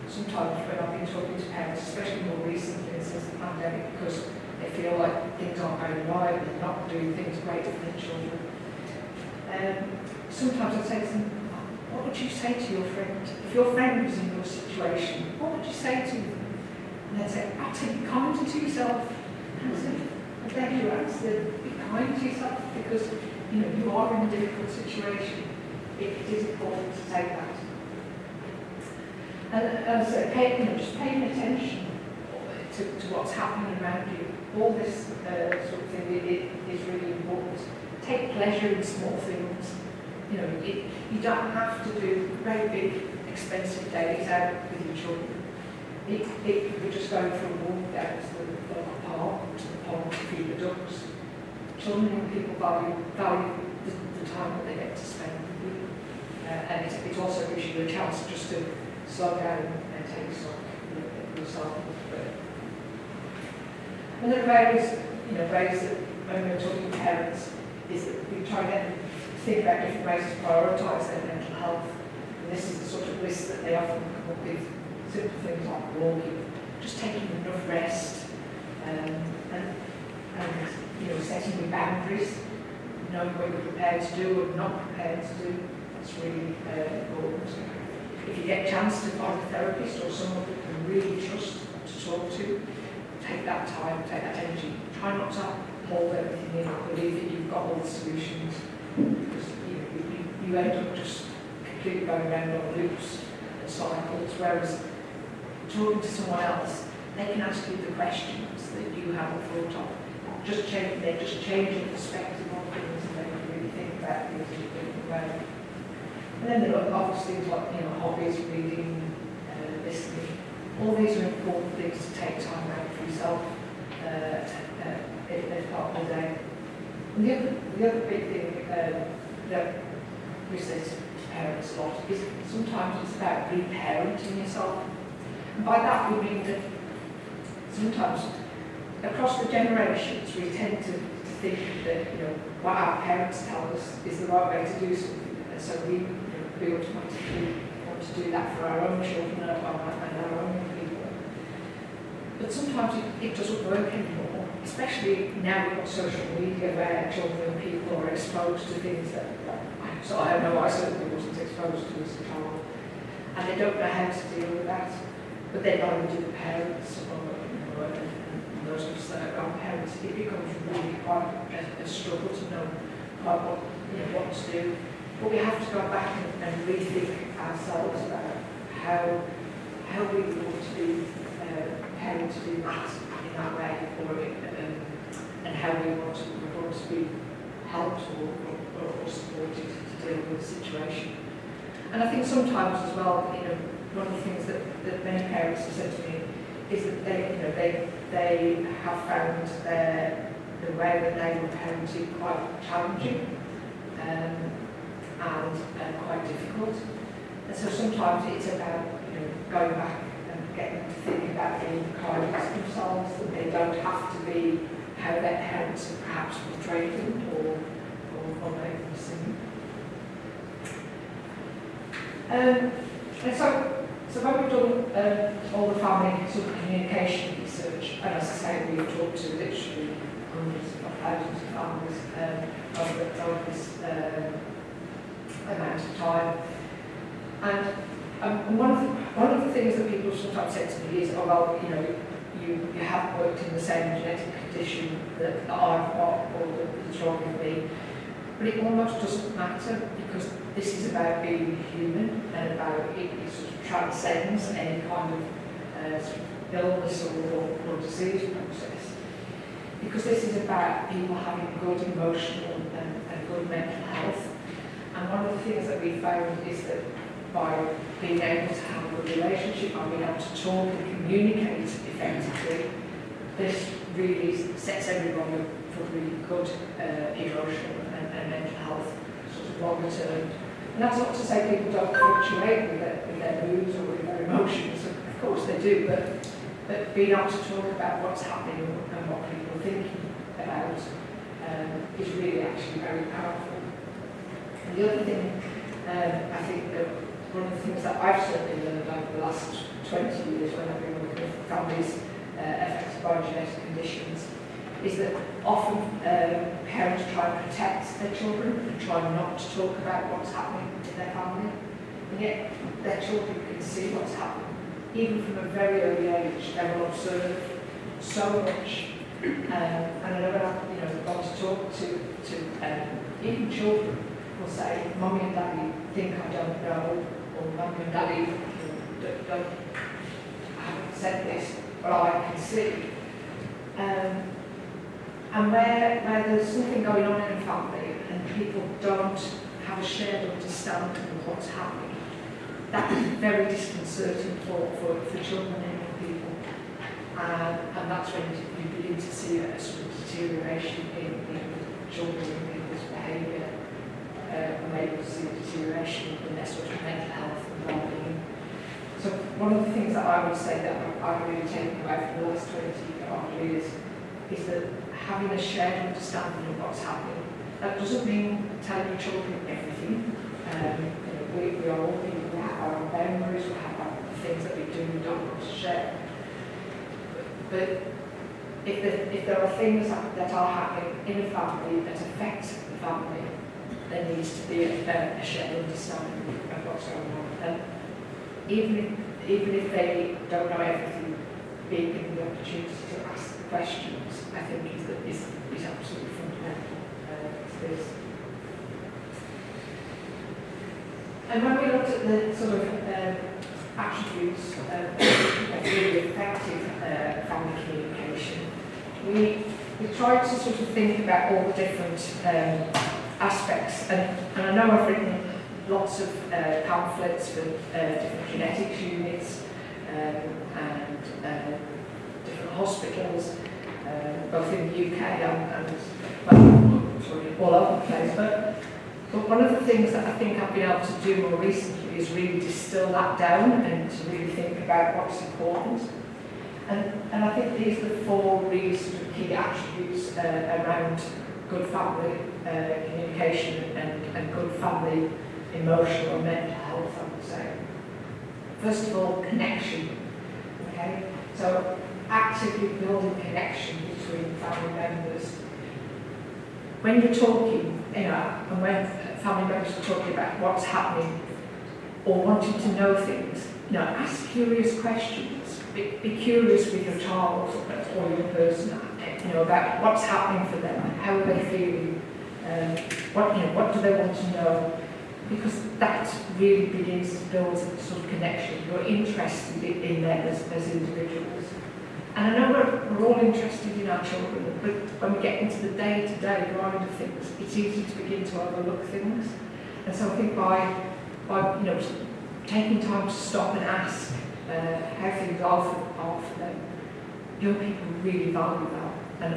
sometimes when I've been talking to parents, especially more recently since the pandemic, because they feel like things aren't going right, they're not doing things great for their children. Sometimes I say to them, what would you say to your friend? If your friend was in your situation, what would you say to them? And they'd say, actually, be kind to yourself. And I said, I beg you, answer, be kind to yourself, because you are in a difficult situation. It is important to take that. And so just paying attention to what's happening around you. All this sort of thing is really important. Take pleasure in small things. You don't have to do very big, expensive days out with your children. We're just going for a walk down to the local park, to the pond to feed the ducks. Children and people value the time that they get to spend with you. And it also gives you a chance just to slow down and take stock of yourself. And there are various ways that when we're talking to parents is that we try to think about different ways to prioritise their mental health. And this is the sort of list that they often come up with. Simple things like walking, just taking enough rest, and setting your boundaries, knowing what you're prepared to do or not prepared to do. That's really important. If you get a chance to find a therapist or someone that you can really trust to talk to, take that time, take that energy. Try not to hold everything in or believe that you've got all the solutions, because you end up just completely going around on loops and cycles, whereas talking to someone else, they can ask you the questions that you haven't thought of. They're just changing perspective on things, and they can really think about things in a different way. And then there are obvious things like hobbies, reading, listening. All these are important things to take time out for yourself as part of the day. And the other big thing that we say to parents a lot is sometimes it's about reparenting yourself. And by that we mean that sometimes across the generations we tend to think that what our parents tell us is the right way to do something, and so we automatically want to do that for our own children and our own people. But sometimes it doesn't work anymore, especially now we've got social media where children and people are exposed to things that I know I certainly wasn't exposed to as a child, and they don't know how to deal with that. But then not only do the parents and those of us that are grandparents, it becomes really quite a struggle to know what to do. But we have to go back and rethink ourselves about how we want to be parents to do that in that way, and how we want to be helped or supported to deal with the situation. And I think sometimes as well, one of the things that many parents have said to me is that they have found the way that they were parenting quite challenging and quite difficult. And so sometimes it's about going back and getting them to think about the in the kindness themselves, that they don't have to be how their parents have perhaps portrayed them or made them seem. And so when we've done all the family sort of communication research, and as I say, we've talked to literally hundreds of thousands of families over this amount of time. And one of the things that people sometimes say to me is, oh well, you know, you have worked in the same genetic condition that I've got or that's wrong with me, but it almost doesn't matter because this is about being human and about it sort of transcends any kind of sort of illness or disease process. Because this is about people having good emotional and good mental health. And one of the things that we found is that by being able to have a good relationship, by being able to talk and communicate effectively, this really sets everyone up for really good emotional and mental health, sort of longer term. And that's not to say people don't fluctuate with their moods or with their emotions, of course they do, but being able to talk about what's happening and what people are thinking about is really actually very powerful. And the other thing, I think that one of the things that I've certainly learned over the last 20 years when I've been working with families affected by genetic conditions is that often parents try and protect their children and try not to talk about what's happening in their family, and yet their children can see what's happening. Even from a very early age, they will observe so much. And I know when I've gone to talk to even children will say, Mummy and Daddy think I don't know, or Mummy and Daddy don't I haven't said this, but I can see. And where there's something going on in a family and people don't have a shared understanding of what's happening, that is very disconcerting for children and young people. And that's when you begin to see a sort of deterioration in children and people's behaviour, and maybe to see a deterioration in their sort of mental health and well-being. So one of the things that I would say that I've really taken away from the last 20 years is that having a shared understanding of what's happening. That doesn't mean telling your children everything. We are all people, we have our own memories, we have our things that we do and don't want to share. But if there are things that are happening in a family that affect the family, there needs to be a shared understanding of what's going on. And even if they don't know everything, being given the opportunity to ask the questions, I think is absolutely fundamental to this. And when we looked at the sort of attributes of really effective family communication, we tried to sort of think about all the different aspects. And I know I've written lots of pamphlets for different genetics units and different hospitals, both in the UK and all over the place. But one of the things that I think I've been able to do more recently is really distill that down and to really think about what's important. And I think these are the four really sort of key attributes around good family communication and good family emotional and mental health, I would say. First of all, connection. Okay, so actively building connection between family members. When you're talking, and when family members are talking about what's happening or wanting to know things, ask curious questions. Be curious with your child or your person, about what's happening for them, how are they feeling, what do they want to know, because that really begins to build a sort of connection. You're interested in them as individuals. And I know we're all interested in our children, but when we get into the day-to-day grind of things, it's easy to begin to overlook things. And so I think by taking time to stop and ask how things are for them, young people really value that. And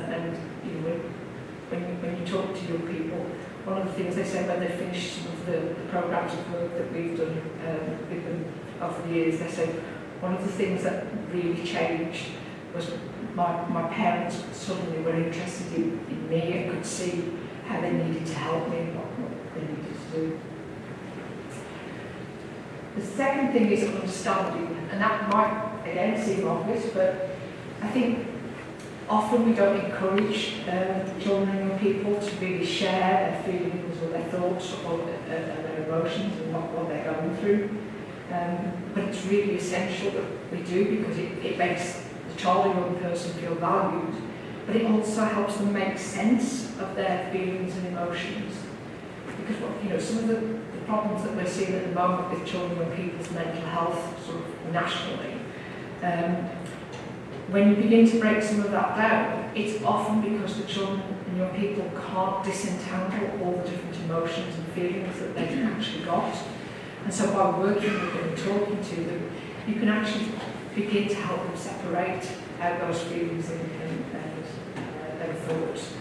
when you talk to young people, one of the things they say when they finish some of the programs of work that we've done with them over the years, they say, one of the things that really changed was my parents suddenly were interested in me and could see how they needed to help me and what they needed to do. The second thing is understanding, and that might again seem obvious, but I think often we don't encourage children and young people to really share their feelings or their thoughts or their emotions and what they're going through. But it's really essential that we do, because it makes the child or young person feel valued, but it also helps them make sense of their feelings and emotions. Because some of the problems that we're seeing at the moment with children and people's mental health sort of nationally, when you begin to break some of that down, it's often because the children and young people can't disentangle all the different emotions and feelings that they've actually got. And so by working with them and talking to them, you can actually begin to help them separate out those feelings and thoughts.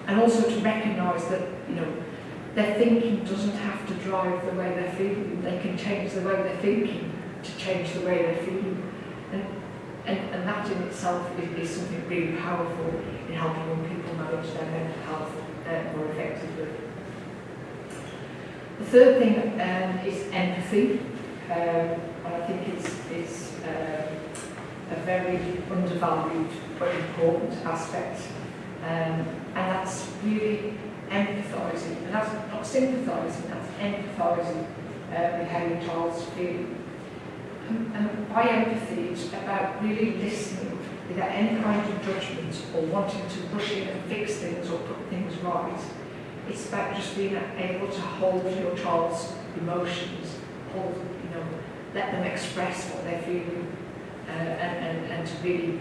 And also to recognise that, their thinking doesn't have to drive the way they're feeling. They can change the way they're thinking to change the way they're feeling. And that in itself is something really powerful in helping young people manage their mental health more effectively. The third thing is empathy. And I think it's a very undervalued but important aspect. And that's really empathising, and that's not sympathising, that's empathising with how your child's feeling. And by empathy, it's about really listening without any kind of judgment or wanting to rush in and fix things or put things right. It's about just being able to hold your child's emotions, let them express what they're feeling, and to really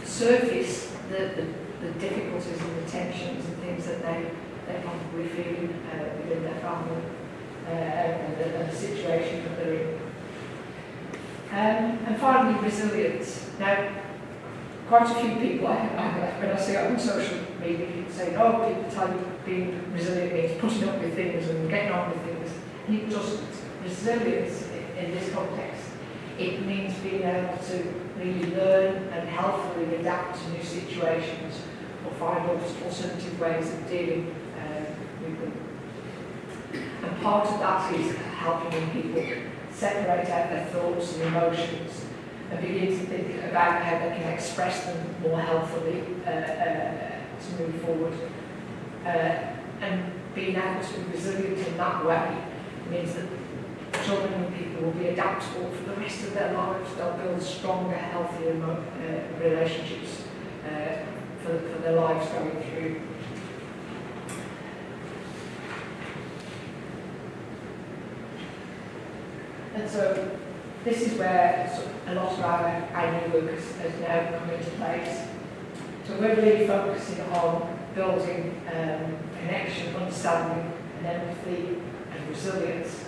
surface the difficulties and the tensions and things that they're probably feeling within their family and the situation that they're in. And finally, resilience. Now, quite a few people, when I see it on social media, people say, people tell you being resilient means putting up with things and getting on with things. And it doesn't. Resilience in this context, it means being able to really learn and healthily adapt to new situations or find alternative ways of dealing with them. And part of that is helping people separate out their thoughts and emotions and begin to think about how they can express them more healthily to move forward. And being able to be resilient in that way means that children and people will be adaptable for the rest of their lives. They'll build stronger, healthier relationships for their lives going through. And so this is where a lot of our new work has now come into place. So we're really focusing on building connection, understanding and empathy and resilience.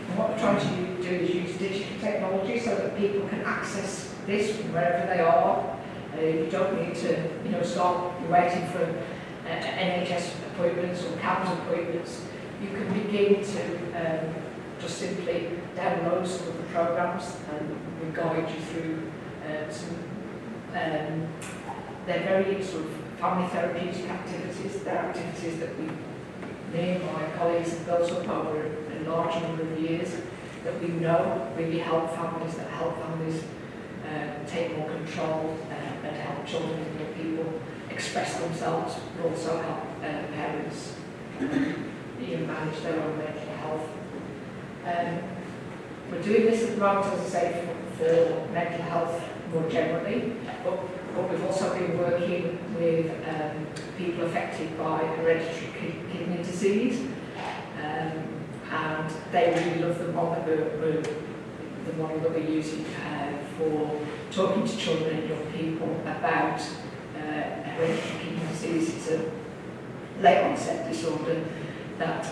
And what we're trying to do is use digital technology so that people can access this from wherever they are. You don't need to start waiting for NHS appointments or CAMS appointments. You can begin to just simply download some of the programs and we guide you through some they're very sort of family therapeutic activities. They're activities that me and my colleagues have built up over a large number of years that we know really help families, take more control and help children and young people express themselves, but also help parents manage their own mental health. We're doing this at the moment, as I say, for mental health more generally, but we've also been working with people affected by hereditary kidney disease, and they really love the model that we're using for talking to children and young people about hereditary kidney disease. It's a late onset disorder that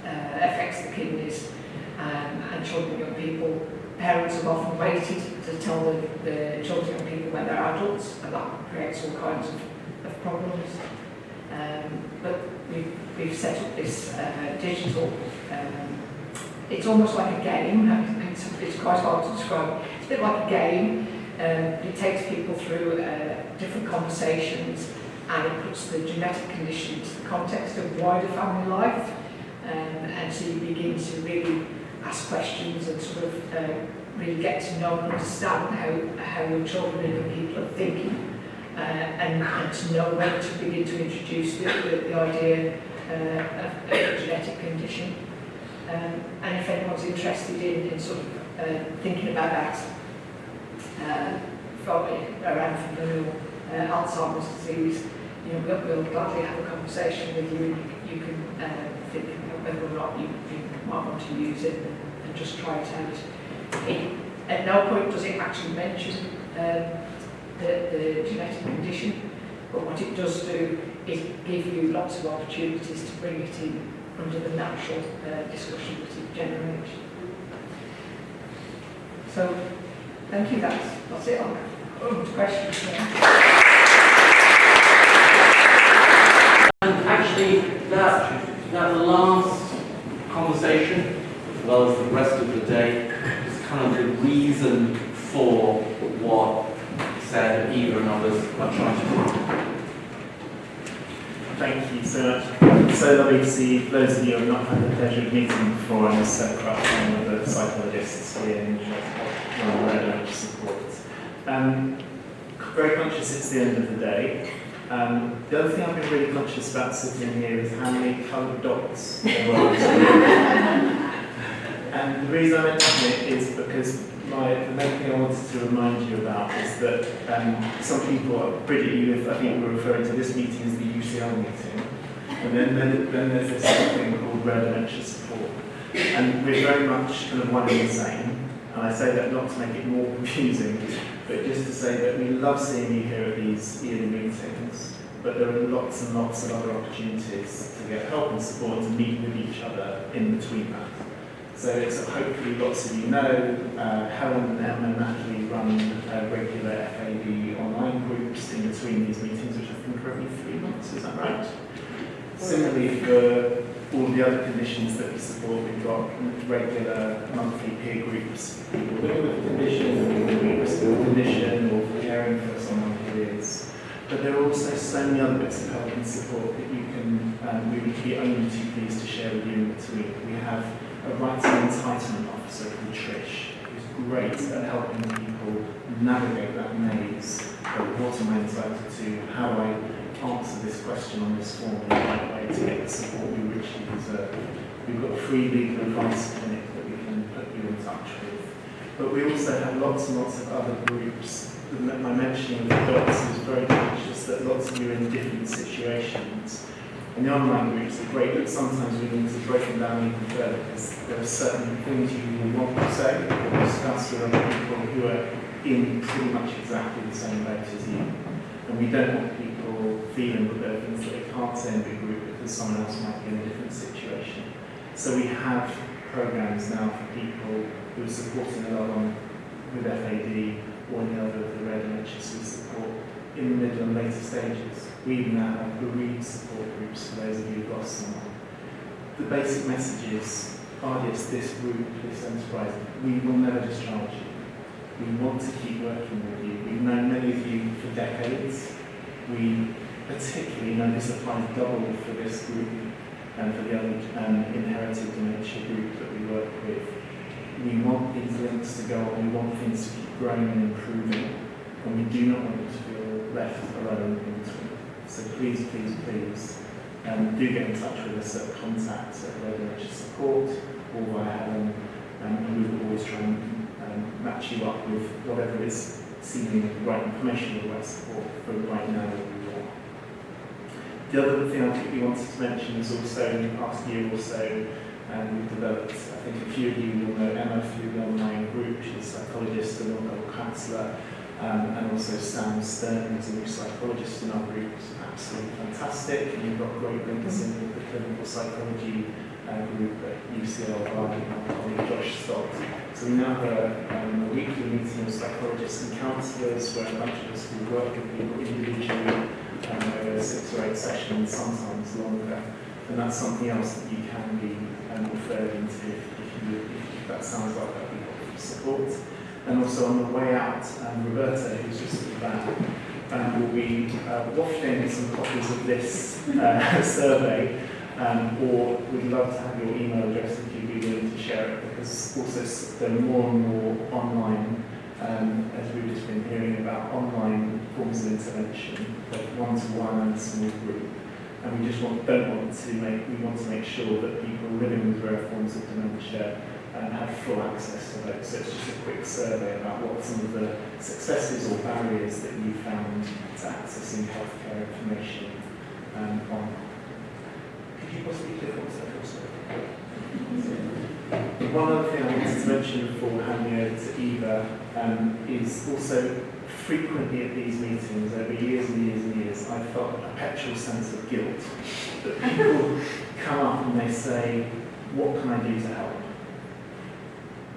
affects the kidneys, and children and young people. Parents have often waited to tell the children and people when they're adults, and that creates all kinds of problems. But we've set up this digital it's almost like a game. It's quite hard to describe. It's a bit like a game. It takes people through different conversations, and it puts the genetic condition into the context of wider family life. And so you begin to really ask questions and sort of really get to know and understand how your children and young people are thinking, and to know when to begin to introduce the idea of a genetic condition. And if anyone's interested in sort of thinking about that around familial Alzheimer's disease, you know, we'll gladly have a conversation with you, and you can think about whether or not you might want to use it and just try it out. At no point does it actually mention the genetic condition, but what it does do is give you lots of opportunities to bring it in under the natural discussion that it generates. So, thank you, that's it on questions now. And actually, that last conversation, as well as the rest of the day, is kind of the reason for what Sarah, Eva and others are trying to do. Thank you so much. So lovely to see those of you who have not had the pleasure of meeting before. I'm Crutch, one of the psychologists here in Rare Dementia Support. Very conscious it's the end of the day. The other thing I've been really conscious about sitting here is how many coloured dots there were. And the reason I mention it is because the main thing I wanted to remind you about is that some people, Bridget, I think we're referring to this meeting as the UCL meeting, and then there's this other thing called Rare Dementia Support, and we're very much kind of one and the same. And I say that not to make it more confusing, but just to say that we love seeing you here at these yearly meetings, but there are lots and lots of other opportunities to get help and support and to meet with each other in between that. So it's hopefully lots of you know, Helen and Emma naturally run regular FAD online groups in between these meetings, which I think are every 3 months, is that right? Similarly, for all the other conditions that we support, we've got regular monthly peer groups, people living with the condition, people at risk of the condition, or caring for someone who is. But there are also so many other bits of help and support that you can, we would be only too pleased to share with you in between. We have a rights and entitlement officer called Trish, who's great at helping people navigate that maze of what am I entitled to, how do I answer this question on this form in the right way to get the support we richly deserve. We've got a free legal advice clinic that we can put you in touch with. But we also have lots and lots of other groups. My mentioning of the dots is very conscious that lots of you are in different situations. And the online groups are great, but sometimes we need to break them down even further because there are certain things you will want to say or discuss with other people who are in pretty much exactly the same boat as you. And we don't want people feeling that there are things that they can't say in the group because someone else might be in a different situation. So we have programs now for people who are supporting a loved one with FAD or any other of the rare dementias we support in the middle and later stages. We even now have bereaved support groups for those of you who've lost someone. The basic message is, artists, this group, this enterprise, we will never discharge you. We want to keep working with you. We've known many of you for decades. We particularly know this applies double for this group and for the other inherited dementia group that we work with. We want these links to go on. We want things to keep growing and improving. And we do not want you to feel left alone in between. So please, please, please, do get in touch with us at contact at Rare Dementia Support or via Helen, and we will always try and match you up with whatever is seemingly the right information or the right support for right now where you are. The other thing I quickly wanted to mention is also in the past year or so, we've developed, I think a few of you will know Emma through the online group. She's a psychologist and a counsellor. And also Sam Stern, who's a new psychologist in our group, is absolutely fantastic. And you've got great links in with the clinical psychology group at UCL by our colleague Josh Stott. So we now have a weekly meeting of psychologists and counsellors where a bunch of us will work with people individually over 6 or 8 sessions, sometimes longer. And that's something else that you can be referred into if you if that sounds like that, we got support. And also on the way out, Roberta, who's just at the back, will be wafting some copies of this survey, or we'd love to have your email address if you'd be willing to share it, because also there are more and more online, as we've just been hearing about, online forms of intervention, both one-to-one and small group. And we just want to make sure that people living with rare forms of dementia have full access to those. So it's just a quick survey about what some of the successes or barriers that you found to accessing healthcare information on. Could you possibly click on that also? One other thing I wanted to mention before handing over to Eva is also frequently at these meetings, over years and years and years, I felt a perpetual sense of guilt that people come up and they say, what can I do to help?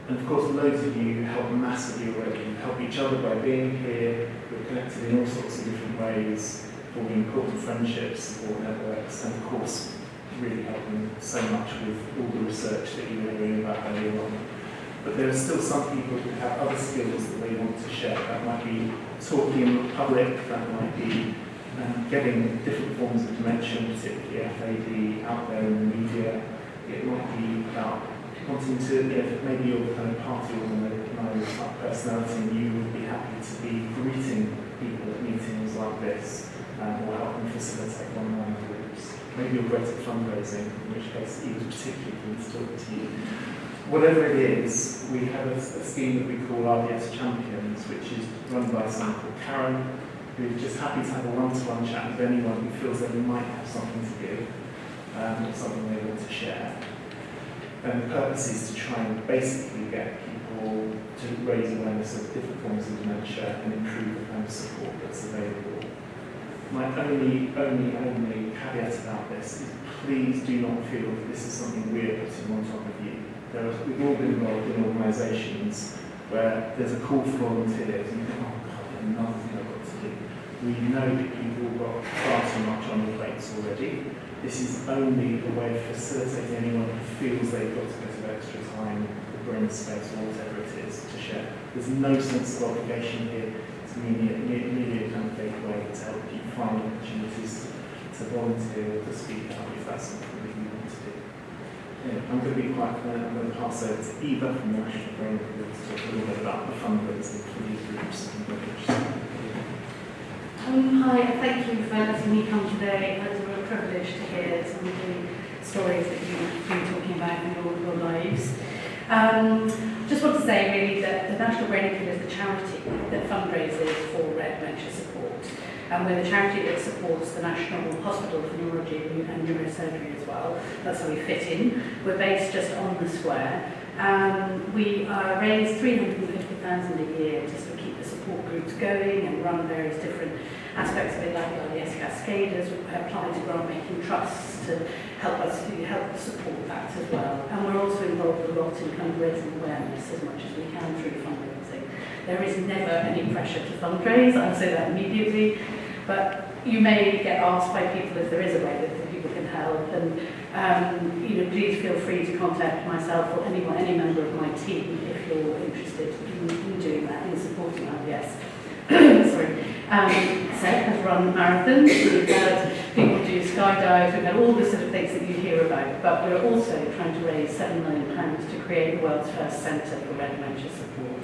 And of course, loads of you help massively already. You help each other by being here. We're connected in all sorts of different ways, forming important friendships, support networks, and of course, really helping so much with all the research that you were doing about earlier on. But there are still some people who have other skills that they want to share. That might be talking in public, that might be getting different forms of dementia, particularly FAD, out there in the media. It might be about wanting to, maybe you're the kind of party organizer type personality and you would be happy to be greeting people at meetings like this, or helping facilitate online groups. Maybe you're great at fundraising, in which case he was particularly keen to talk to you. Whatever it is, we have a scheme that we call RDS Champions, which is run by someone called Karen, who's just happy to have a one-to-one chat with anyone who feels they might have something to give, or something they want to share. And the purpose is to try and basically get people to raise awareness of different forms of dementia and improve the kind of support that's available. My only caveat about this is please do not feel that this is something we're putting on top of you. We've all been involved in organisations where there's a call for volunteers and you think, oh God, there's another thing I've got to do. We know that you've all got far too much on your plates already. This is only a way of facilitating anyone who feels they've got to go to extra time, the brain space, or whatever it is to share. There's no sense of obligation here. It's merely a kind of big way to help you find opportunities to volunteer or to speak out if that's something that you want to do. Yeah, I'm going to be quite quiet. I'm going to pass over to Eva from the National Brain Group to talk a little bit about the fundraising for these groups and Hi, thank you for letting me come today. It's a real privilege to hear some of the stories that you've been talking about in your lives. Just want to say really that the National Brain Group is the charity that fundraises for Rare Dementia Support. And we're the charity that supports the National Hospital for Neurology and Neurosurgery as well. That's how we fit in. We're based just on the square. We raise $350,000 a year to sort of keep the support groups going and run various different aspects of it, like the Cascaders. We apply to grant-making trusts to help support that as well. And we're also involved a lot in kind of raising awareness as much as we can through fundraising. There is never any pressure to fundraise, I'll say that immediately, but you may get asked by people if there is a way that people can help, and please feel free to contact myself or any member of my team if you're interested in doing that, in supporting RDS. Sorry. Seth has run marathons, we've had people do skydive, we've had all the sort of things that you hear about, but we're also trying to raise £7 million to create the world's first centre for Rare Dementia Support.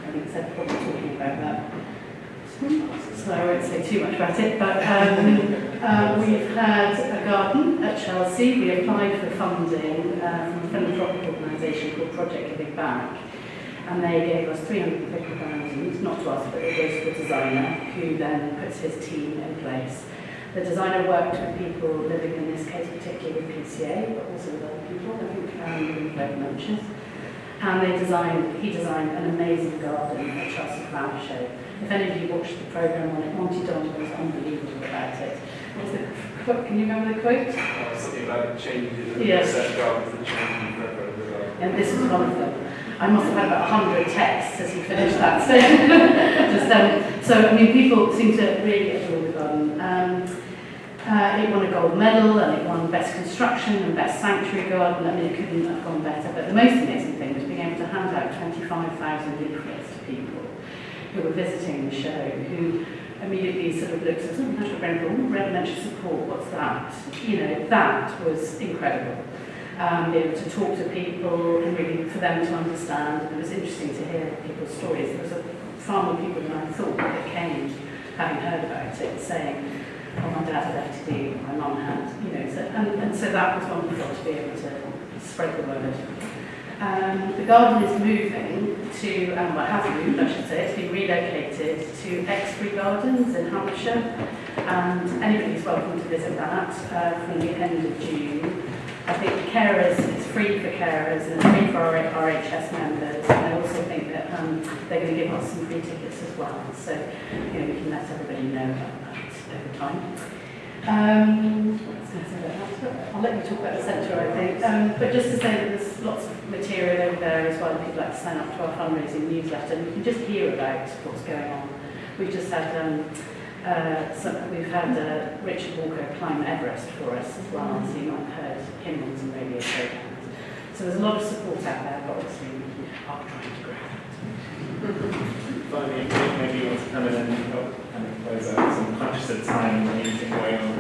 I think Seth probably talking about that. So I won't say too much about it, but we've had a garden at Chelsea. We applied for funding from a philanthropic organisation called Project Giving Back, and they gave us £350,000, not to us, but it goes to the designer, who then puts his team in place. The designer worked with people living, in this case, particularly with PCA, but also with other people, I think, with rare dementias. And he designed an amazing garden at Chelsea Flower Show. If any of you watched the programme on it, Monty Don was unbelievable about it. Can you remember the quote? something about changing Yes. set gardens and changing purpose. And this was one of them. I must have had about 100 texts as he finished that. So, people seem to really adore the garden. It won a gold medal and it won Best Construction and Best Sanctuary Garden. I mean, it couldn't have gone better. But the most amazing thing was being able to hand out 25,000 leaflets to people who were visiting the show, who immediately sort of looked at National Rare Dementia Support, what's that? You know, that was incredible. Be able to talk to people and really for them to understand. And it was interesting to hear people's stories. There was far more people than I thought that came, having heard about it, saying, oh, my dad had FAD, my mum had, you know, so, and so that was wonderful to be able to spread the word. The garden is moving to, well, has moved, I should say, it's been relocated to Exbury Gardens in Hampshire, and anybody's welcome to visit that from the end of June. I think carers, it's free for carers and it's free for our RHS members, and I also think that they're going to give us some free tickets as well, so you know, we can let everybody know about that over time. What else can I say about that? I'll let you talk about the centre, I think. But just to say that there's lots of material over there as well if you'd like to sign up to our fundraising newsletter, and you can just hear about what's going on. We've just had Richard Walker climb Everest for us as well, so you might have heard him on some radio programmes. So there's a lot of support out there, but obviously we are trying to grab it. Finally, maybe you want to come in and help close out. So I'm conscious of time and anything going on.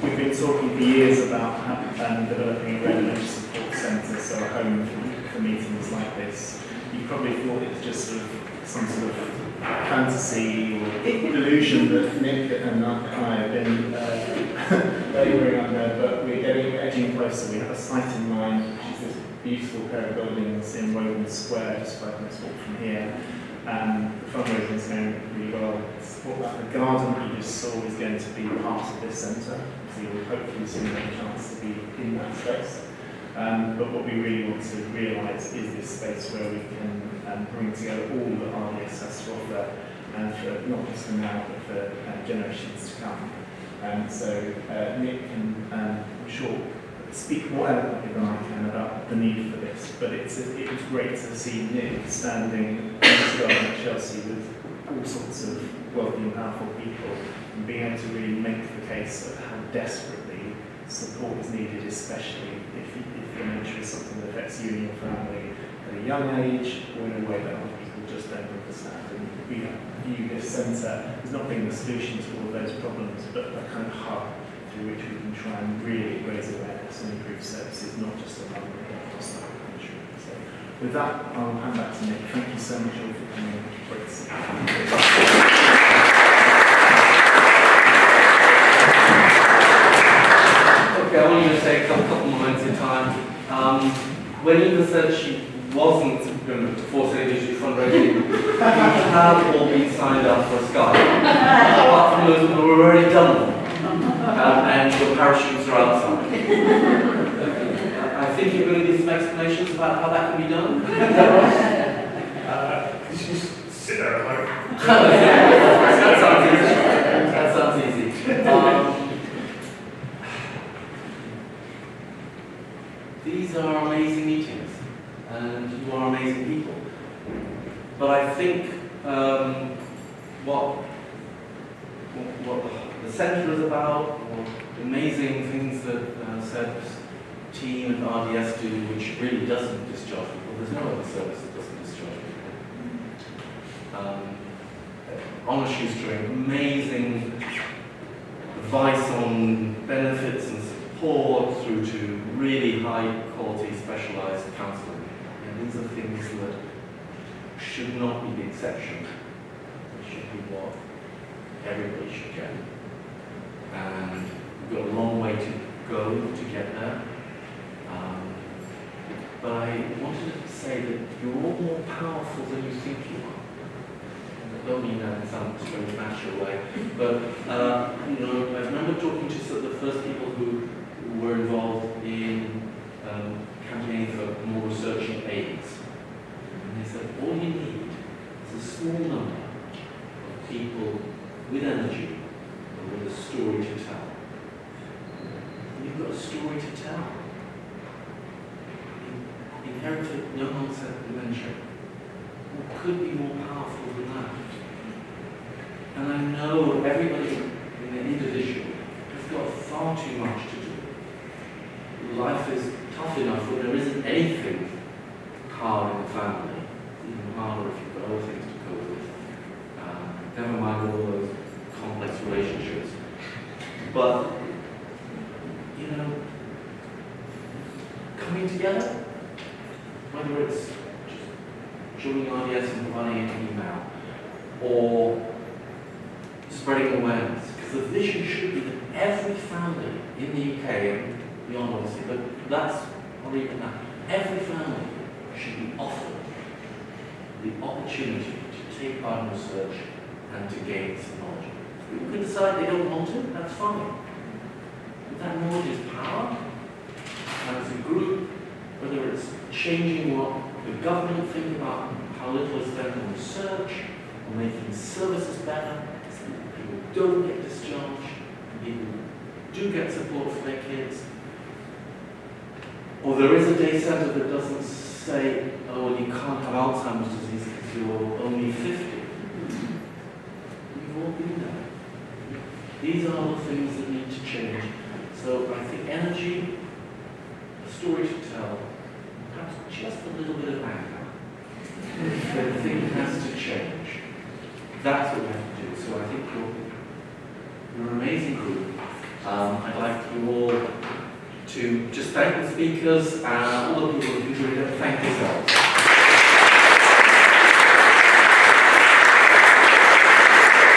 We've been talking for years about developing a Rare Dementia Support Centre, so a home for meetings like this. You probably thought it was just sort of some sort of fantasy or delusion that Nick and I have been labouring under, but we're edging closer. We have a site in mind, which is this beautiful pair of buildings in Woburn Square, just 5 minutes walk from here. The fundraising is going really well. The garden that you just saw is going to be part of this centre, so you'll hopefully soon have a chance to be in that space. But what we really want to realise is this space where we can bring together all that RDS has to offer, and for not just for now, but for generations to come. So Nick can, I'm sure, speak more eloquently than I can about the need for this, but it was great to see Nick standing in this garden at Chelsea with all sorts of wealthy and powerful people, and being able to really make the case of how desperately support is needed, especially if dementia is something that affects you and your family at a young age, or in a way that other people just don't understand. And we view this centre as not being the solution to all of those problems, but a kind of hub through which we can try and really raise awareness and improve services, not just in London, but across the whole country. So with that, I'll hand back to Nick. Thank you so much all for coming. Great to see you. Okay, I want you to take a couple more minutes of time. When Eva said she wasn't going to force anybody to do fundraising, you have all been signed up for a Skype. Apart from those who have already done one. And your parachutes are outside. I think you're going to give some explanations about how that can be done. Could you just sit there at home? That sounds easy. These are amazing meetings, and you are amazing people. But I think what the centre is about, or the amazing things that Seb's team and RDS do, which really doesn't discharge people. There's no other service that doesn't discharge people. Honor shoestring, amazing advice on benefits and support through to really high quality specialised counselling. And these are things that should not be the exception. It should be what everybody should get. And we've got a long way to go to get there. But I wanted to say that you're all more powerful than you think you are. And I don't mean that in some strange natural way, but I remember talking to the first people who were involved in campaigning for more research in AIDS. And they said, all you need is a small number of people with energy and with a story to tell. You've got a story to tell. Inherited no-onset dementia. What could be more powerful than that? And I know everybody in the individual has got far too much to do. Life is tough enough that there isn't anything hard in the family, even harder if you've got other things to cope with. Never mind all those complex relationships. But, you know, coming together, whether it's just showing RDS and providing an email, or spreading awareness, because the vision should be that every family in the UK, and beyond obviously, but that's not even that, every family should be offered the opportunity to take part in research and to gain some knowledge. People can decide they don't want to, that's fine. But that knowledge is power, and as a group, whether it's changing what the government think about how little is spent on research, or making services better, so that people don't get discharged, people do get support for their kids, or there is a day centre that doesn't say, oh, well, you can't have Alzheimer's disease because you're only 50. We've all been there. These are the things that need to change. So I think energy, a story to tell, perhaps just a little bit of anger. The thing has to change. That's what we have to do. So I think you're an amazing group. I'd like you all to just thank the speakers and all the people who contributed. Thank yourselves.